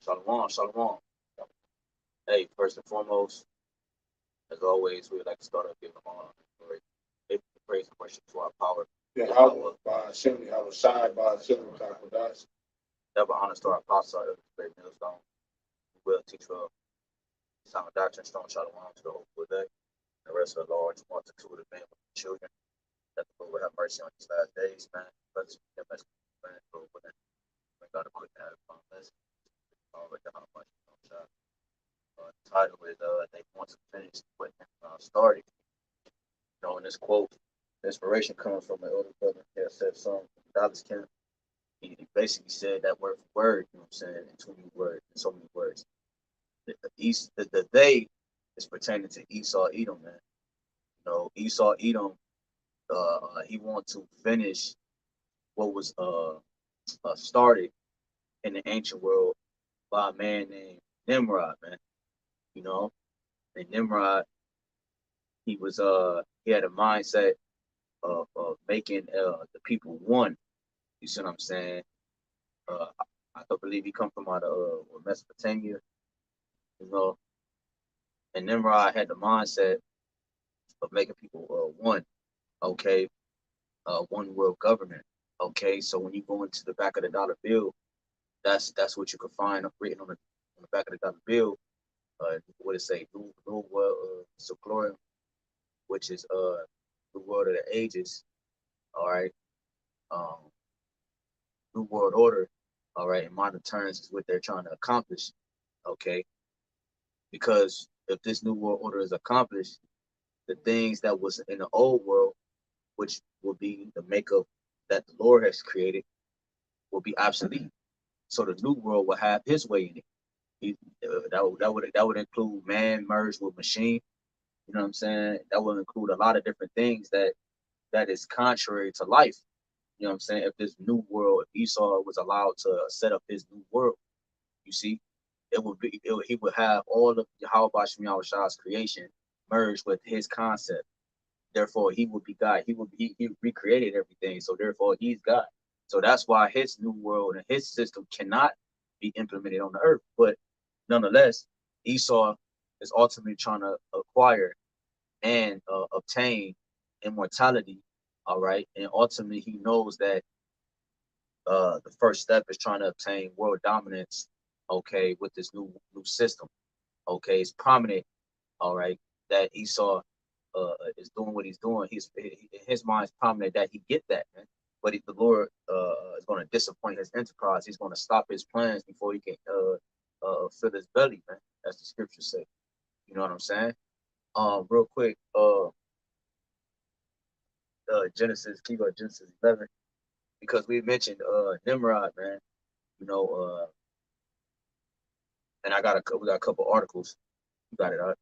Shalom, shalom. Hey, first and foremost, as always, we'd like to start off giving honor and glory, praise and worship to our power. YAHAWAH, BAHASHAM, YAHAWASHI, BAHASHAM, HAQADASH. Double honors to our apostle, Elder Great Millstone, who will teach well sound doctrine, strong shalom to the hopeful day, and the rest of the large multitude of men with children, that the Lord will have mercy on these last days, man. Bless you, man. Lord, may God acquit and have fun. Let's the title is they want to finish what started. You know, in this quote, inspiration coming from my older brother, here said some Dallas Camp. He basically said that word for word, you know what I'm saying, in too many words, in so many words. The they is pertaining to Esau Edom, man. You know, Esau Edom, he want to finish what was started in the ancient world by a man named Nimrod, man. You know, and Nimrod, he had a mindset of making the people one. You see what I'm saying? Uh, I believe he come from out of Mesopotamia, you know, and Nimrod had the mindset of making people one. Okay, one world government. Okay, so when you go into the back of the dollar bill, that's what you can find written on the back of the dollar bill. What it say? New world Seclorum, which is the world of the ages. All right, um, new world order. All right, in modern terms, is what they're trying to accomplish. Okay, because if this new world order is accomplished, the things that was in the old world, which will be the makeup that the Lord has created, will be obsolete. So the new world will have His way in it. That would include man merged with machine. You know what I'm saying? That will include a lot of different things that is contrary to life. You know what I'm saying? If this new world, if Esau was allowed to set up his new world, you see, he would have all of Yahawah's creation merged with his concept. Therefore, he would be God. He recreated everything. So therefore, he's God. So that's why his new world and his system cannot be implemented on the earth. But nonetheless, Esau is ultimately trying to acquire and obtain immortality. All right, and ultimately he knows that the first step is trying to obtain world dominance. Okay, with this new system. Okay, it's prominent. All right, that Esau is doing what he's doing. In his mind is prominent that he get that, man. But if the Lord is going to disappoint his enterprise, he's going to stop his plans before he can fill his belly, man. That's the scripture say. You know what I'm saying? Real quick, Genesis, keep up Genesis 11, because we mentioned Nimrod, man. You know, and we got a couple articles. You got it, all right?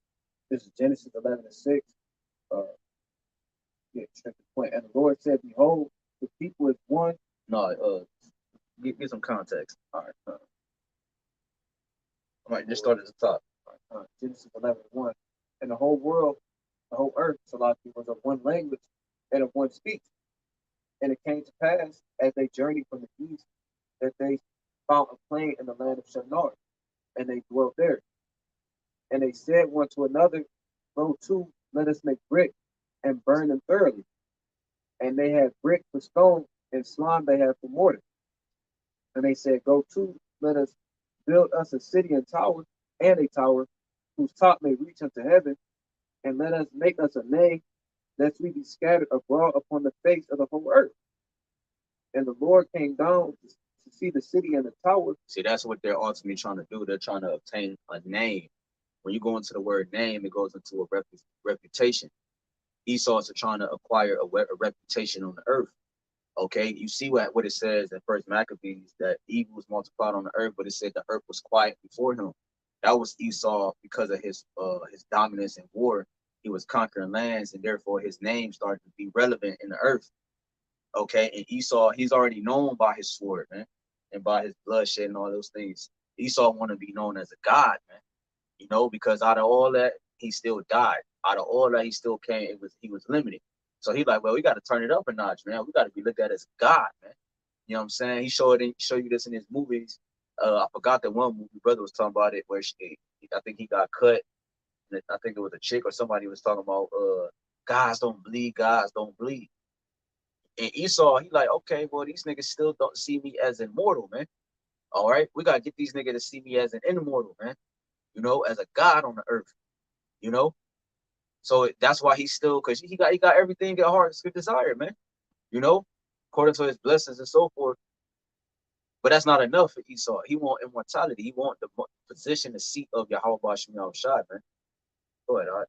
This is Genesis 11:6. Uh, yeah, check the point. And the Lord said, "Behold, the people is one." No, get some context. All right. All right, just start at the top. Genesis 11:1. And the whole world, the whole earth, Salaki, was of one language and of one speech. And it came to pass, as they journeyed from the east, that they found a plain in the land of Shinar, and they dwelt there. And they said one to another, "Go to, let us make brick and burn them thoroughly." And they had brick for stone, and slime they had for mortar. And they said, "Go to, let us build us a city and tower, and a tower whose top may reach unto heaven, and let us make us a name, lest we be scattered abroad upon the face of the whole earth." And the Lord came down to see the city and the tower. See, that's what they're ultimately trying to do. They're trying to obtain a name. When you go into the word name, it goes into a reputation. Esau's are trying to acquire a reputation on the earth. Okay, you see what it says in First Maccabees, that evil was multiplied on the earth, but it said the earth was quiet before him. That was Esau because of his dominance in war. He was conquering lands, and therefore his name started to be relevant in the earth. Okay, and Esau, he's already known by his sword, man, and by his bloodshed and all those things. Esau want to be known as a god, man. You know, because out of all that, he still died. Out of all that, he still came. He was limited. So he's like, well, we got to turn it up a notch, man. We got to be looked at as God, man. You know what I'm saying? He show you this in his movies. I forgot the one movie brother was talking about it where I think he got cut. And I think it was a chick or somebody was talking about guys don't bleed, guys don't bleed. And Esau, he like, okay, well, these niggas still don't see me as immortal, man. All right, we gotta get these niggas to see me as an immortal, man. You know, as a god on the earth. You know, so that's why he's still, cause he got everything at heart could desire, man. You know, according to his blessings and so forth. But that's not enough for Esau. He want immortality. He want the position, the seat of Yahweh Shai, man. Go ahead, all right.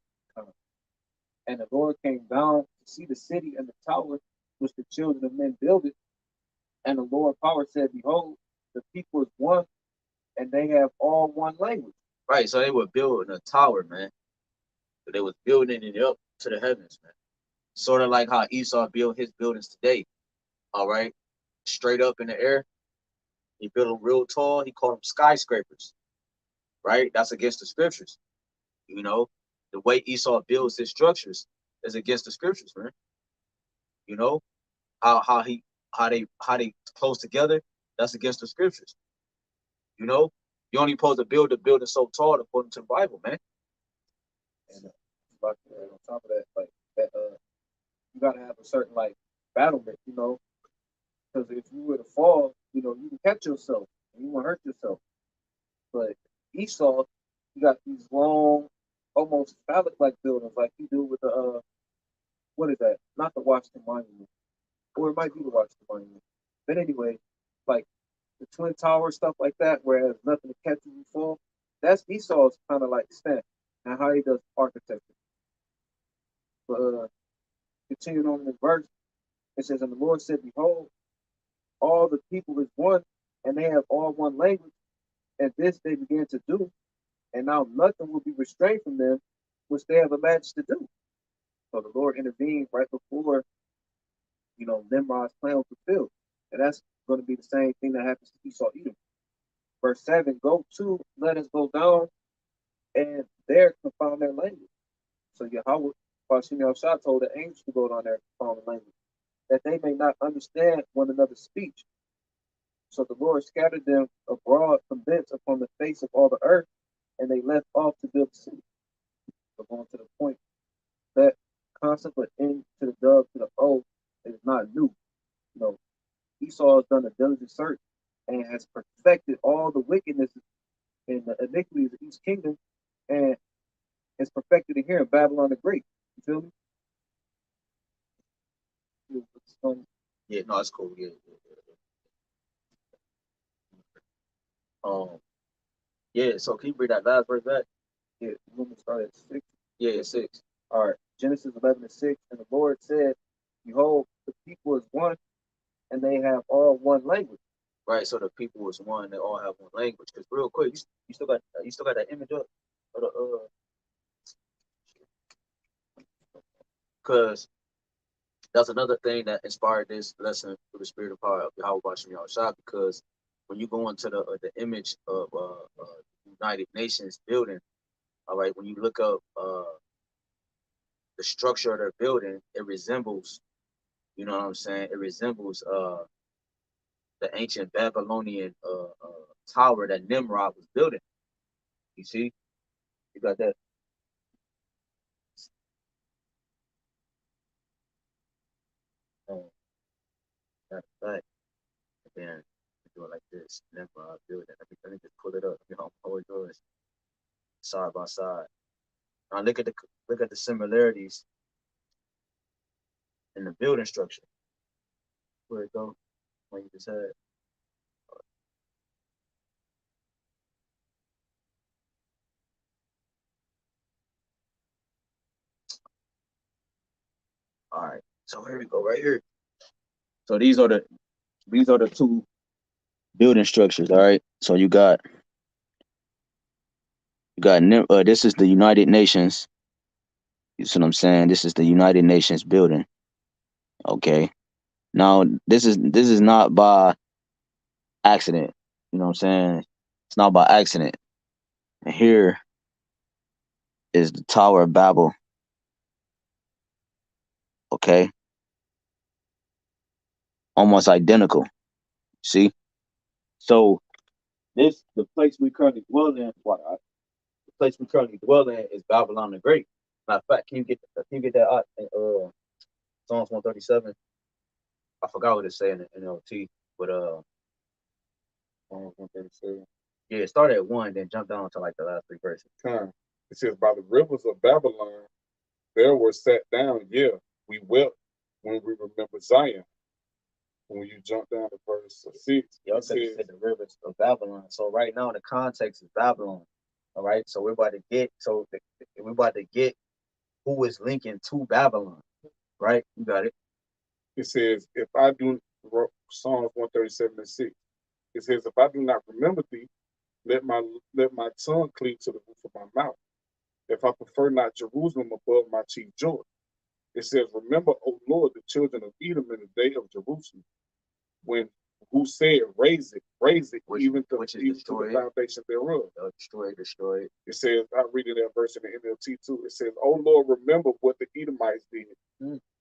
And the Lord came down to see the city and the tower which the children of men builded. And the Lord power said, Behold, the people is one, and they have all one language. Right, so they were building a tower, man. So they was building it up to the heavens, man. Sort of like how Esau built his buildings today. All right, straight up in the air. He built them real tall. He called them skyscrapers. Right, that's against the scriptures. You know, the way Esau builds his structures is against the scriptures, man. You know, how he how they close together, that's against the scriptures. You know, you only supposed to build a building so tall according to the Bible, man. And on top of that, like that, you gotta have a certain like battlement, you know, because if you were to fall, you know, you can catch yourself and you won't hurt yourself. But Esau, you got these long, almost phallic-like buildings, like you do with the what is that? Not the Washington Monument, or it might be the Washington Monument. But anyway, like the Twin Towers, stuff like that, where there's nothing to catch you when you fall. That's Esau's kind of like stand and how he does architecture. But continuing on in the verse, it says, And the Lord said, Behold, all the people is one, and they have all one language, and this they began to do, and now nothing will be restrained from them, which they have imagined to do. So the Lord intervened right before, you know, Nimrod's plan was fulfilled. And that's going to be the same thing that happens to Esau Edom. Verse 7, Go to, let us go down, and there confound their language. So Yahweh, Bashim Shah told the angels to go down there and confound the language, that they may not understand one another's speech. So the Lord scattered them abroad from thence upon the face of all the earth, and they left off to build the city. So going to the point, that concept of N to the dove to the O is not new. You know, Esau has done a diligent search and has perfected all the wickedness and the iniquities of each kingdom, and is perfected it here in Babylon the Great. You feel me? Yeah, no, it's cool. Yeah, yeah. So can you bring that last verse back? Yeah, you want me to start at 6? Yeah, 6. All right, Genesis 11:6, and the Lord said, Behold, the people is one, and they have all one language. Right, so the people was one. They all have one language. Cause real quick, you still got that image up, of the cause that's another thing that inspired this lesson through the spirit of power of Yahweh Shah. Because when you go into the image of United Nations building, all right, when you look up the structure of their building, it resembles, you know what I'm saying? It resembles the ancient Babylonian tower that Nimrod was building. You see, you got that. Matter of fact, and then do it like this. Nimrod building. Let me just pull it up. You know how it goes side by side. Now look at the similarities in the building structure. Where it go? When you just had. All right. So here we go. Right here. So these are the two building structures. All right. So you got this is the United Nations. You see what I'm saying? This is the United Nations building. Okay. Now this is not by accident. You know what I'm saying? It's not by accident. And here is the Tower of Babel. Okay. Almost identical. See? So The place we currently dwell in, the place we currently dwell in is Babylon the Great. Matter of fact, can you get that out in Psalms 137? I forgot what it said in NLT, but Psalms 137. Yeah, it started at 1, then jump down to like the last 3 verses. It says, by the rivers of Babylon, there were sat down, yeah, we wept when we remember Zion. When you jump down to verse 6, Y'all said the rivers of Babylon. So right now the context is Babylon. All right. So we're about to get who is linking to Babylon. Right? You got it. It says, if I do Psalms 137:6, it says, if I do not remember thee, let my tongue cleave to the roof of my mouth. If I prefer not Jerusalem above my chief joy. It says, remember, O Lord, the children of Edom in the day of Jerusalem, when who said, raise it, even to the foundation thereof. Destroy it. It says, I read that verse in the NLT too. It says, O Lord, remember what the Edomites did.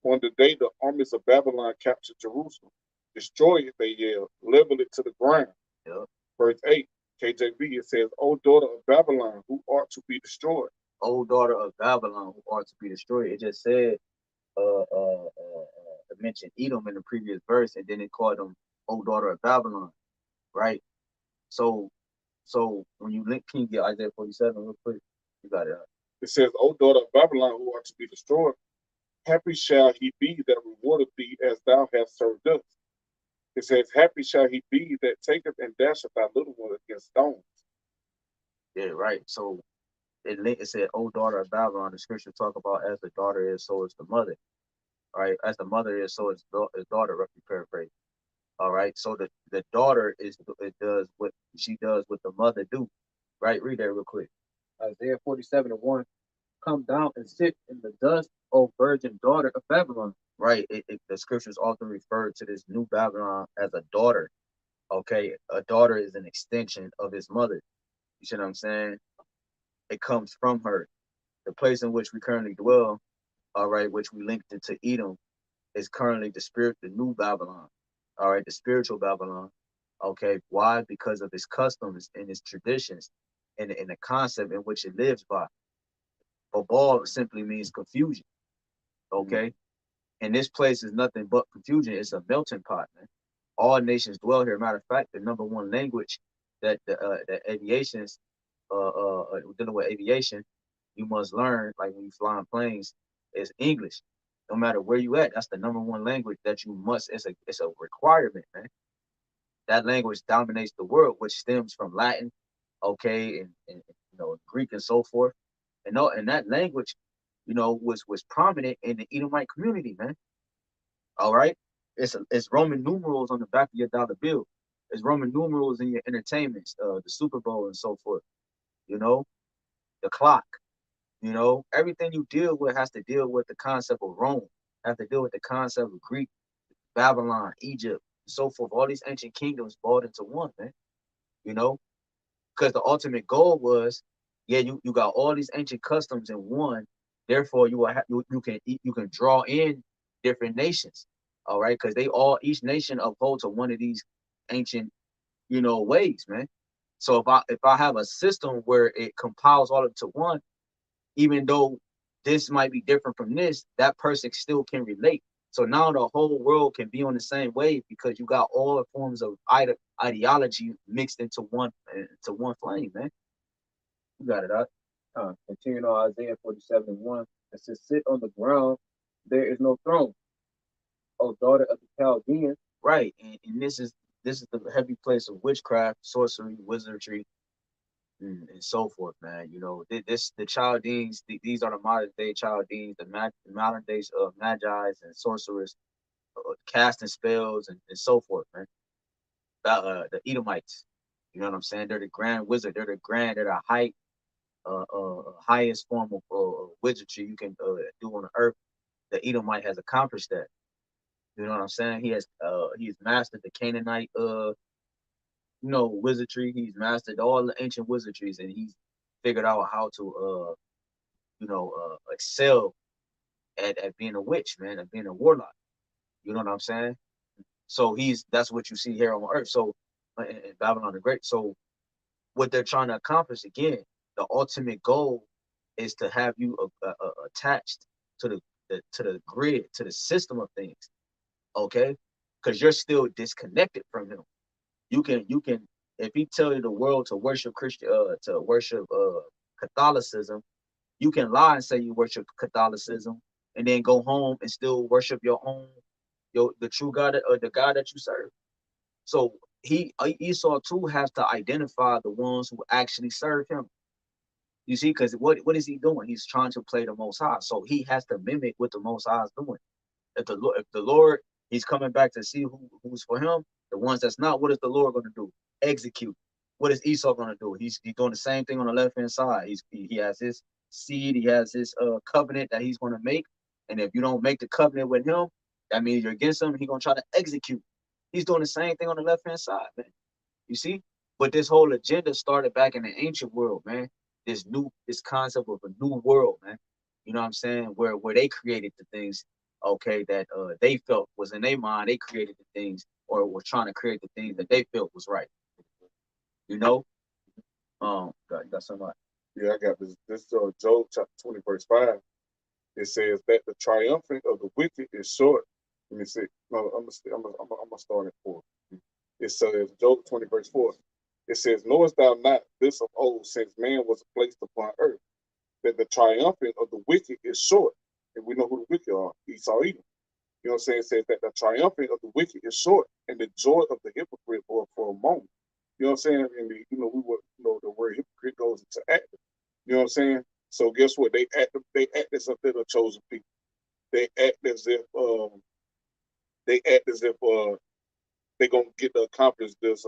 On the day the armies of Babylon captured Jerusalem. Destroy it, they yelled, level it to the ground. Yep. Verse 8, KJV, it says, O daughter of Babylon, who ought to be destroyed. O daughter of Babylon, who ought to be destroyed. It just said, it mentioned Edom in the previous verse, and then it called them O daughter of Babylon, right? So when you link, can you get Isaiah 47 real quick? You got it. It says, O daughter of Babylon, who ought to be destroyed, happy shall he be that rewardeth thee as thou hast served us. It says, happy shall he be that taketh and dasheth thy little one against stones. Yeah, right. So it said, O daughter of Babylon. The scripture talk about as the daughter is, so is the mother. All right, as the mother is, so is daughter, roughly paraphrase. All right, so the daughter does what she does, what the mother do. Right, read that real quick. Isaiah 47:1. Come down and sit in the dust, O virgin daughter of Babylon. Right, the scriptures often refer to this new Babylon as a daughter. Okay, a daughter is an extension of his mother. You see what I'm saying? It comes from her. The place in which we currently dwell, all right, which we linked it to Edom, is currently the new Babylon. All right, the spiritual Babylon. Okay, why? Because of its customs and its traditions and the concept in which it lives by. Babal simply means confusion. Okay, and this place is nothing but confusion. It's a melting pot, man. All nations dwell here. Matter of fact, the number one language that the aviations dealing with aviation, you must learn, like when you fly in planes, is English. No matter where you at, that's the number one language that you must. It's a requirement, man. That language dominates the world, which stems from Latin, okay, and Greek and so forth. And that language, was prominent in the Edomite community, man. All right, it's Roman numerals on the back of your dollar bill. It's Roman numerals in your entertainments, the Super Bowl and so forth. The clock. Everything you deal with has to deal with the concept of Rome, has to deal with the concept of Greek, Babylon, Egypt, and so forth. All these ancient kingdoms brought into one, man. Because the ultimate goal was, yeah, you got all these ancient customs in one. Therefore, you can draw in different nations, all right? Because each nation upholds to one of these ancient, ways, man. So if I have a system where it compiles all into one, even though this might be different from this, that person still can relate. So now the whole world can be on the same wave because you got all forms of ideology mixed into one flame, man. You got it, out. Continuing on Isaiah 47:1. It says, sit on the ground, there is no throne, O daughter of the Chaldeans. Right, and this is the heavy place of witchcraft, sorcery, wizardry, and so forth, man. The Chaldeans, these are the modern day Chaldeans, the modern days of magi's and sorcerers, casting spells and so forth, man. The Edomites, you know what I'm saying? They're the grand wizard. They're the highest form of wizardry you can do on the earth. The Edomite has accomplished that. You know what I'm saying? He's mastered the Canaanite wizardry. He's mastered all the ancient wizardries, and he's figured out how to excel at being a witch, man, at being a warlock. You know what I'm saying? So that's what you see here on earth. So in Babylon the Great. So what they're trying to accomplish. Again, the ultimate goal is to have you attached to the grid, to the system of things. Okay, because you're still disconnected from him. You can if he tell you the world to worship to worship Catholicism, you can lie and say you worship Catholicism and then go home and still worship your own the true God or the God that you serve. So Esau too has to identify the ones who actually serve him. You see, because what is he doing? He's trying to play the Most High, so he has to mimic what the Most High is doing. If the Lord, he's coming back to see who's for him. The ones that's not, what is the Lord going to do? Execute. What is Esau going to do? He's doing the same thing on the left hand side. He has his seed. He has his covenant that he's going to make. And if you don't make the covenant with him, that means you're against him. He's going to try to execute. He's doing the same thing on the left hand side, man. You see? But this whole agenda started back in the ancient world, man. This concept of a new world, man. You know what I'm saying? Where they created the things, okay, that they felt was in their mind. They created the things, or were trying to create the things that they felt was right. You know? You got somebody. Yeah, I got this. This Job chapter 20, verse 5. It says that the triumphant of the wicked is short. Let me see. No, I'm gonna start at 4. It says Job 20, verse 4. It says, knowest thou not this of old, since man was placed upon earth, that the triumphant of the wicked is short? And we know who the wicked are, Esau, Edom. You know what I'm saying? It says that the triumphant of the wicked is short, and the joy of the hypocrite for a moment. You know what I'm saying? And the word hypocrite goes into active. You know what I'm saying? So guess what? They act as if they're the chosen people. They act as if they're gonna get to accomplish this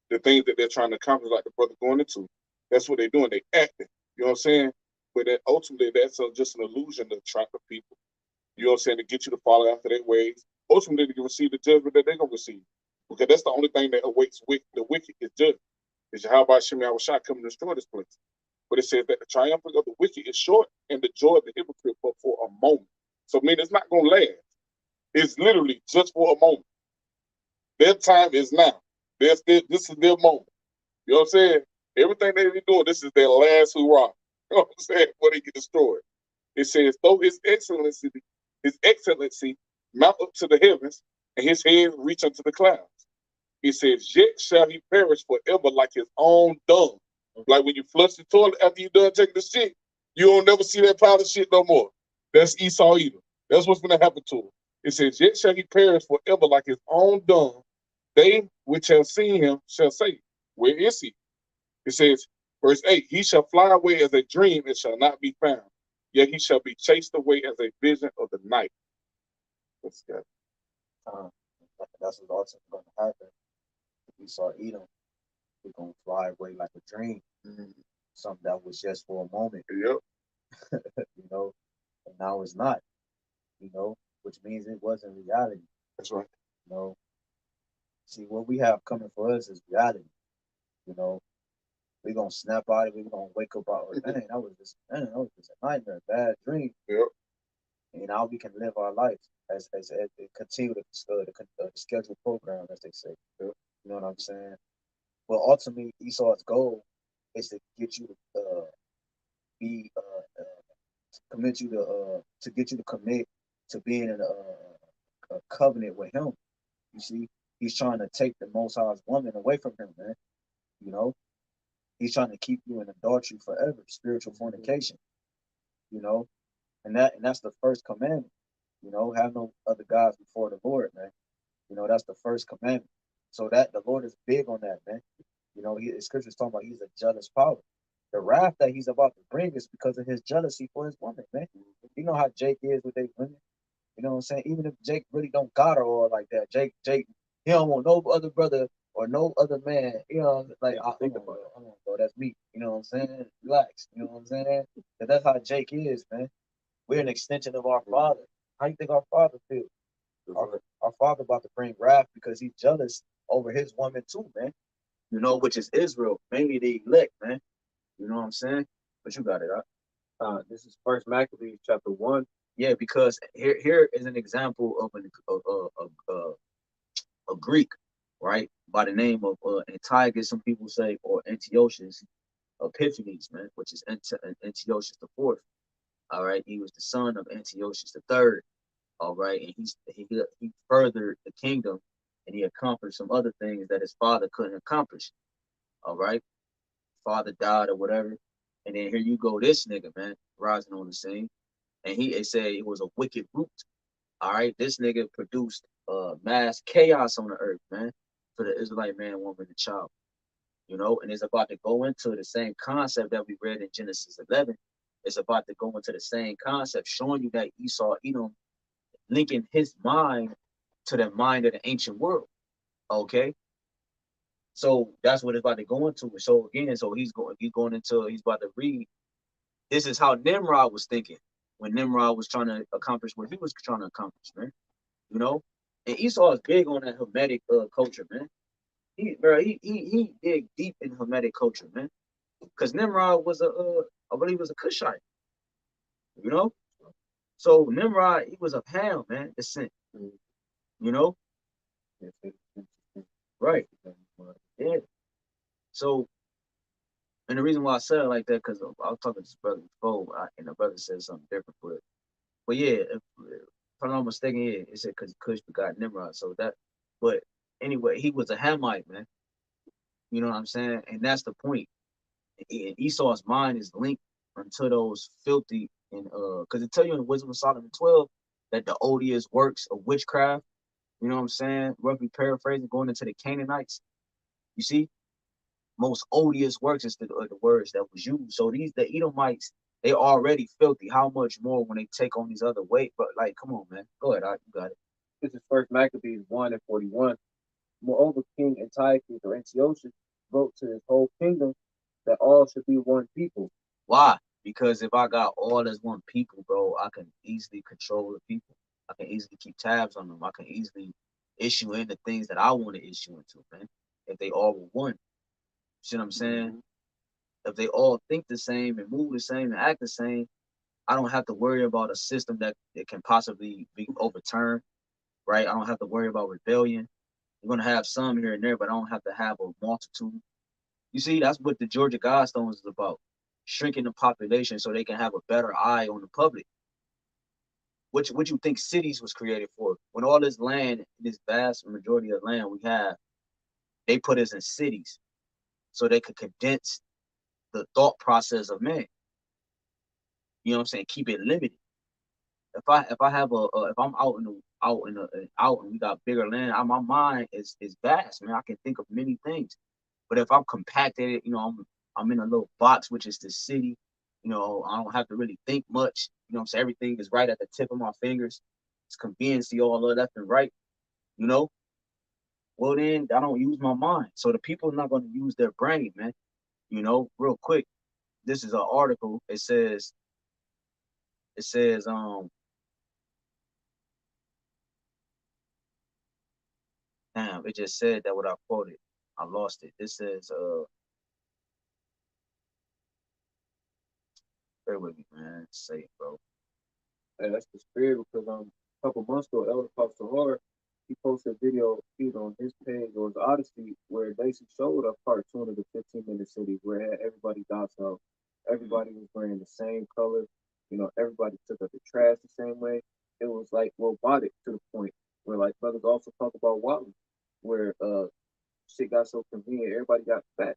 the things that they're trying to accomplish, like the brother going into. That's what they're doing. They acting. You know what I'm saying? But that ultimately, that's just an illusion to attract the people. You know what I'm saying? To get you to follow after their ways. Ultimately, to receive the judgment that they're going to receive. Because that's the only thing that awaits the wicked is judgment. Is YAHAWASHI, YAHAWASHI come and destroy this place. But it says that the triumphant of the wicked is short and the joy of the hypocrite but for a moment. So, I mean, it's not going to last. It's literally just for a moment. Their time is now. This is their moment. You know what I'm saying? Everything they're doing, this is their last hurrah. You know what I'm saying? Before they get destroyed. It says, though his excellency mount up to the heavens, and his head reach unto the clouds. It says, yet shall he perish forever like his own dung. Like when you flush the toilet after you done taking the shit, you don't never see that pile of shit no more. That's Esau Edom. That's what's going to happen to him. It says, yet shall he perish forever like his own dung. They which have seen him shall say, where is he? It says, verse 8, he shall fly away as a dream and shall not be found. Yet he shall be chased away as a vision of the night. That's good. That's what's also going to happen. We saw Edom. We're going to fly away like a dream. Something that was just for a moment. Yep. You know, and now it's not. You know, which means it wasn't reality. That's right. You know, see, what we have coming for us is reality. You know, we're going to snap out of it. We're going to wake up out of it. Man, that was just a nightmare, bad dream. Yep. And now we can live our life as continue the scheduled program, as they say. Yep. You know what I'm saying? Well, ultimately, Esau's goal is to get you to commit you to get you to commit to being in a covenant with him. You see, he's trying to take the Most High's woman away from him, man. You know, he's trying to keep you in adultery forever, spiritual fornication. You know, and that's the first commandment. You know, have no other gods before the Lord, man. You know, that's the first commandment. So that the Lord is big on that, man. You know, his scripture's talking about he's a jealous power. The wrath that he's about to bring is because of his jealousy for his woman, man. You know how Jake is with their women. You know what I'm saying? Even if Jake really don't got her or like that, Jake, he don't want no other brother or no other man. You know, like I think about it. I don't know, that's me. You know what I'm saying? Relax. You know what I'm saying? But that's how Jake is, man. We're an extension of our father. How you think our father feels? Our father about to bring wrath because he's jealous over his woman too, man. You know, which is Israel, mainly the elect, man. You know what I'm saying? But you got it, huh? This is First Maccabees chapter 1. Yeah, because here is an example of a Greek, right? by the name of Antiochus, some people say, or Antiochus Epiphanes, man, which is Antiochus the fourth. All right, he was the son of Antiochus the third. All right, and he furthered the kingdom, and he accomplished some other things that his father couldn't accomplish. All right, father died or whatever, and then here you go, this nigga, man, rising on the scene, and they said it was a wicked root. All right, this nigga produced mass chaos on the earth, man, for the Israelite man, woman, and child. You know, and it's about to go into the same concept that we read in Genesis 11. It's about to go into the same concept, showing you that Esau, linking his mind to the mind of the ancient world. Okay, so that's what it's about to go into. So again, so he's about to read. This is how Nimrod was thinking when Nimrod was trying to accomplish what he was trying to accomplish, man. You know, and Esau is big on that Hermetic culture, man. He dig deep in Hermetic culture, man. Because Nimrod was I believe was a Cushite, you know. So Nimrod, he was of Ham, man, descent, you know. Right. Yeah. So, and the reason why I said it like that, because I was talking to this brother before, and the brother said something different, but yeah, if I'm not mistaken, yeah, it said because Cush begot Nimrod. So that, but anyway, he was a Hamite, man. You know what I'm saying? And that's the point. And Esau's mind is linked unto those filthy and because it tell you in the Wisdom of Solomon 12 that the odious works of witchcraft, you know what I'm saying? Roughly paraphrasing, going into the Canaanites. You see, most odious works is the words that was used. So the Edomites, they already filthy. How much more when they take on these other weight? But like, come on, man, go ahead, you got it. This is First Maccabees 1:41. Moreover, King Antiochus or Antiochus wrote to his whole kingdom that all should be one people. Why? Because if I got all as one people, bro, I can easily control the people. I can easily keep tabs on them. I can easily issue in the things that I want to issue into, man. If they all were one. See what I'm saying? Mm-hmm. If they all think the same and move the same and act the same, I don't have to worry about a system that it can possibly be overturned, right? I don't have to worry about rebellion. I'm gonna have some here and there, but I don't have to have a multitude. You see, that's what the Georgia Guidestones is about. Shrinking the population so they can have a better eye on the public. What you think cities was created for? When all this land, this vast majority of land we have, they put us in cities so they could condense the thought process of man. You know what I'm saying? Keep it limited. If I have if I'm out and we got bigger land, my mind is vast, man. I can think of many things. But if I'm compacted, I'm in a little box, which is the city. I don't have to really think much. You know what I'm saying? Everything is right at the tip of my fingers. It's convenient to all left and right, you know? Well, then I don't use my mind. So the people are not going to use their brain, man. Real quick. This is an article. It says, damn, it just said that what I quoted. I lost it. This says, bear with me, man. Say it, bro. And that's the spirit because a couple months ago, Elder Pastor Hart, he posted a video either on his page or his Odyssey where it basically showed a cartoon of the 15-minute city where it had everybody docile. Everybody was wearing the same color. Everybody took up the trash the same way. It was like robotic to the point where like brothers also talk about Wally, where shit got so convenient, everybody got fat.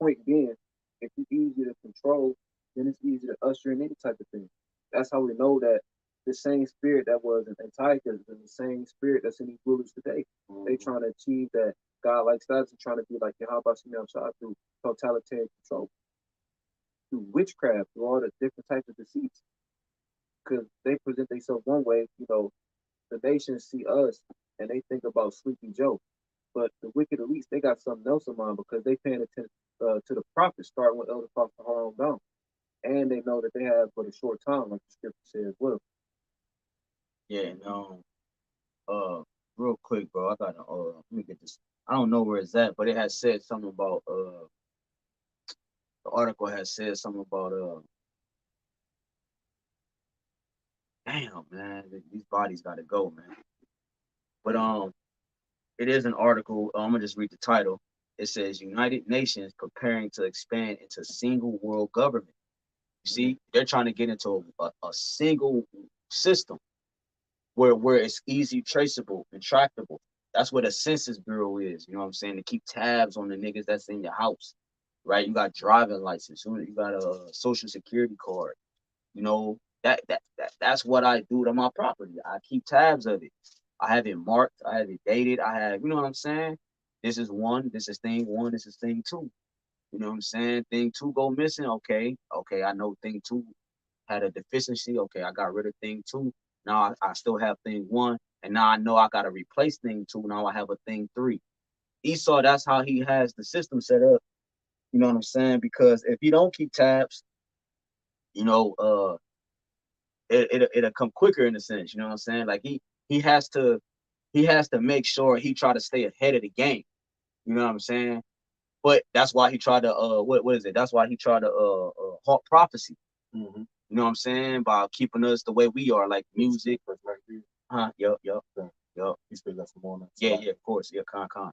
Point being, if it's easy to control, then it's easy to usher in any type of thing. That's how we know that the same spirit that was in Antiochus is the same spirit that's in these rulers today. Mm-hmm. They trying to achieve that God-like status and trying to be like YAHWASHI through totalitarian control, through witchcraft, through all the different types of deceits. Because they present themselves one way, the nations see us and they think about Sleepy Joe. But the wicked elites, they got something else in mind because they paying attention to the prophets, starting with Elder Prophet Harlem down. And they know that they have but a short time, like the scripture says as well. Yeah, no. Real quick, bro, I gotta let me get this. I don't know where it's at, but it has said something about the article has said something about damn, man, these bodies gotta go, man. But it is an article. I'm gonna just read the title. It says United Nations preparing to expand into single world government. You see, they're trying to get into a single system where it's easy traceable and tractable. That's what a census bureau is. You know what I'm saying? To keep tabs on the niggas that's in your house, right? You got driving license, you got a social security card. You know that's what I do to my property. I keep tabs of it. I have it marked. I have it dated. I have, you know what I'm saying? This is one. This is thing one. This is thing two. You know what I'm saying? Thing two go missing. Okay, okay. I know thing two had a deficiency. Okay, I got rid of thing two. Now I still have thing one, and now I know I gotta replace thing two. Now I have a thing three. Esau, that's how he has the system set up. You know what I'm saying? Because if you don't keep tabs, you know, it'll come quicker in a sense. You know what I'm saying? Like he has to make sure he try to stay ahead of the game. You know what I'm saying? But that's why he tried to what is it? That's why he tried to halt prophecy. Mm-hmm. You know what I'm saying? By keeping us the way we are, like music. Yup. He still got some more. Yeah, of course. Yeah, con.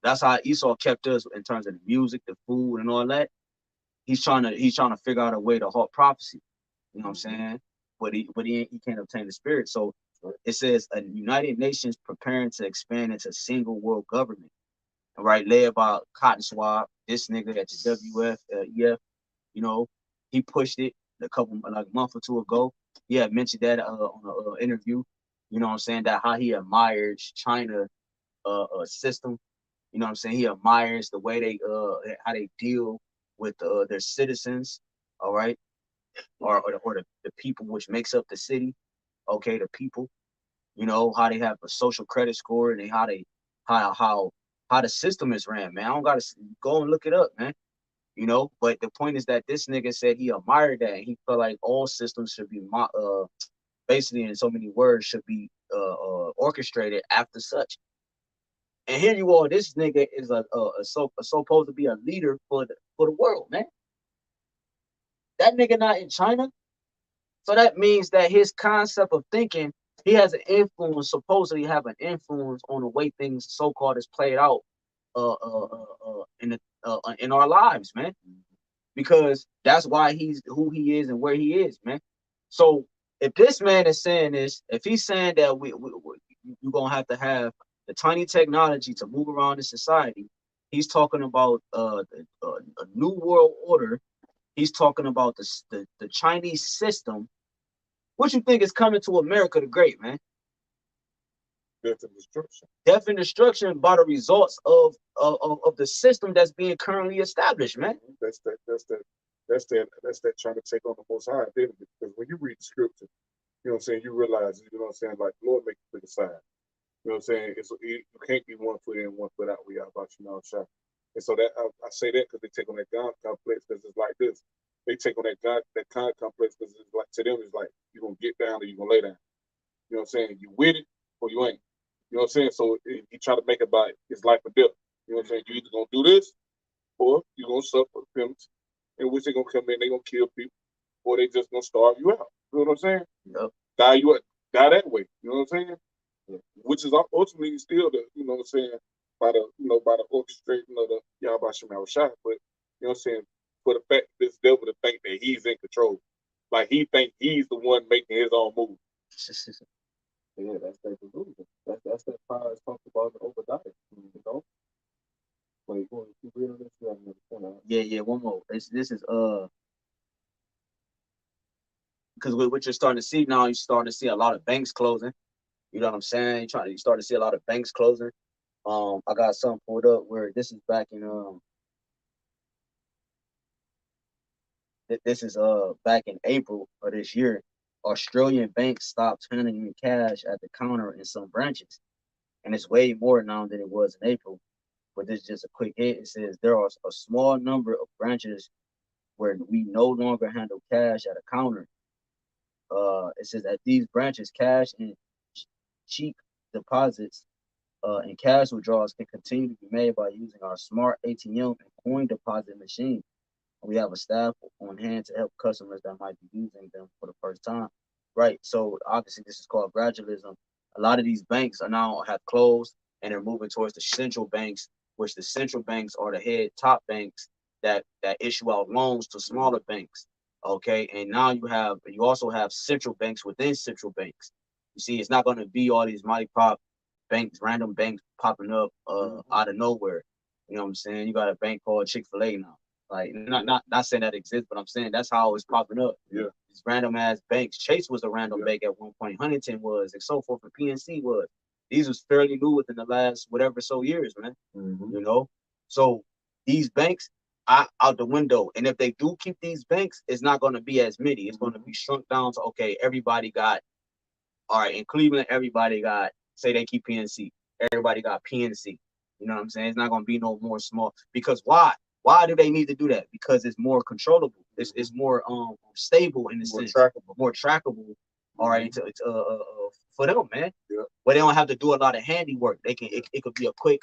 That's how Esau kept us in terms of the music, the food, and all that. He's trying to figure out a way to halt prophecy. You know what I'm saying? But he can't obtain the spirit. So it says a United Nations preparing to expand into single world government. Right, led by Cotton Swab, this nigga at the WF, EF, you know, he pushed it like a month or two ago. He had mentioned that on an interview. You know what I'm saying? That how he admires China system. You know what I'm saying? He admires the way they how they deal with their citizens. All right, or the people which makes up the city. Okay, the people. You know how they have a social credit score and how the system is ran. Man, I don't gotta go and look it up, man. You know, but the point is that this nigga said he admired that and he felt like all systems should be basically in so many words should be orchestrated after such. And here you are, this nigga is supposed to be a leader for the world, man. That nigga not in China, so that means that his concept of thinking, he has an influence, supposedly have an influence on the way things so-called is played out in our lives, man. Because that's why he's who he is and where he is, man. So if this man is saying this, if he's saying that you're gonna have to have the tiny technology to move around in society, he's talking about a new world order. He's talking about the Chinese system. What you think is coming to America the Great, man? Death and destruction. Death and destruction by the results of the system that's being currently established, man. That's that trying to take on the Most High identity. Because when you read the scripture, you know what I'm saying, you realize, you know what I'm saying, like Lord make you pick a side. You know what I'm saying? You can't be 1 foot in, 1 foot out with YAHWASHI. And so that I say that because they take on that God complex because it's like this. They take on that God complex because it's like to them it's like you're gonna get down or you're gonna lay down. You know what I'm saying? You with it or you ain't. You know what I'm saying? So he try to make it about his life or death. You know what I'm saying? You either gonna do this or you're gonna suffer the penalty. In which they're gonna come in, they're gonna kill people, or they just gonna starve you out. You know what I'm saying? Yep. Die that way. You know what I'm saying? Yeah. Which is ultimately still the, you know what I'm saying, by the orchestrating of the YAHWASHI. But you know what I'm saying, for the fact that this devil to think that he's in control. Like he think he's the one making his own move. Yeah, that's that delusion. That's that power is talked about in Obadiah, you know? Wait, you read on this? You have another point. Yeah, one more. This is because what you're starting to see now, you're starting to see a lot of banks closing. You know what I'm saying? You start to see a lot of banks closing. I got something pulled up where this is back in back in April of this year. Australian banks stopped handling cash at the counter in some branches, and it's way more now than it was in April. But this is just a quick hit. It says there are a small number of branches where we no longer handle cash at a counter. It says at these branches, cash and cheap deposits and cash withdrawals can continue to be made by using our smart ATM and coin deposit machine. We have a staff on hand to help customers that might be using them for the first time. Right. So obviously this is called gradualism. A lot of these banks are now have closed. and they're moving towards the central banks, which the central banks are the top banks that issue out loans to smaller banks. Okay, and now you also have central banks within central banks. You see, it's not going to be all these mighty pop banks, random banks popping up out of nowhere. You know what I'm saying? You got a bank called Chick-fil-A now. Like, not saying that exists, but I'm saying that's how it's popping up. Yeah. These random ass banks. Chase was a random bank at one point. Huntington was, and so forth, and PNC was. These was fairly new within the last whatever so years, man. You know? So these banks out the window. And if they do keep these banks, it's not going to be as many. It's going to be shrunk down to, okay, everybody got, all right, in Cleveland, everybody got, say they keep PNC. Everybody got PNC. You know what I'm saying? It's not going to be no more small. Because why? Why do they need to do that? Because it's more controllable. It's more stable in the sense. More trackable. All right, for them, man. Yeah. But they don't have to do a lot of handiwork. They can. It could be a quick.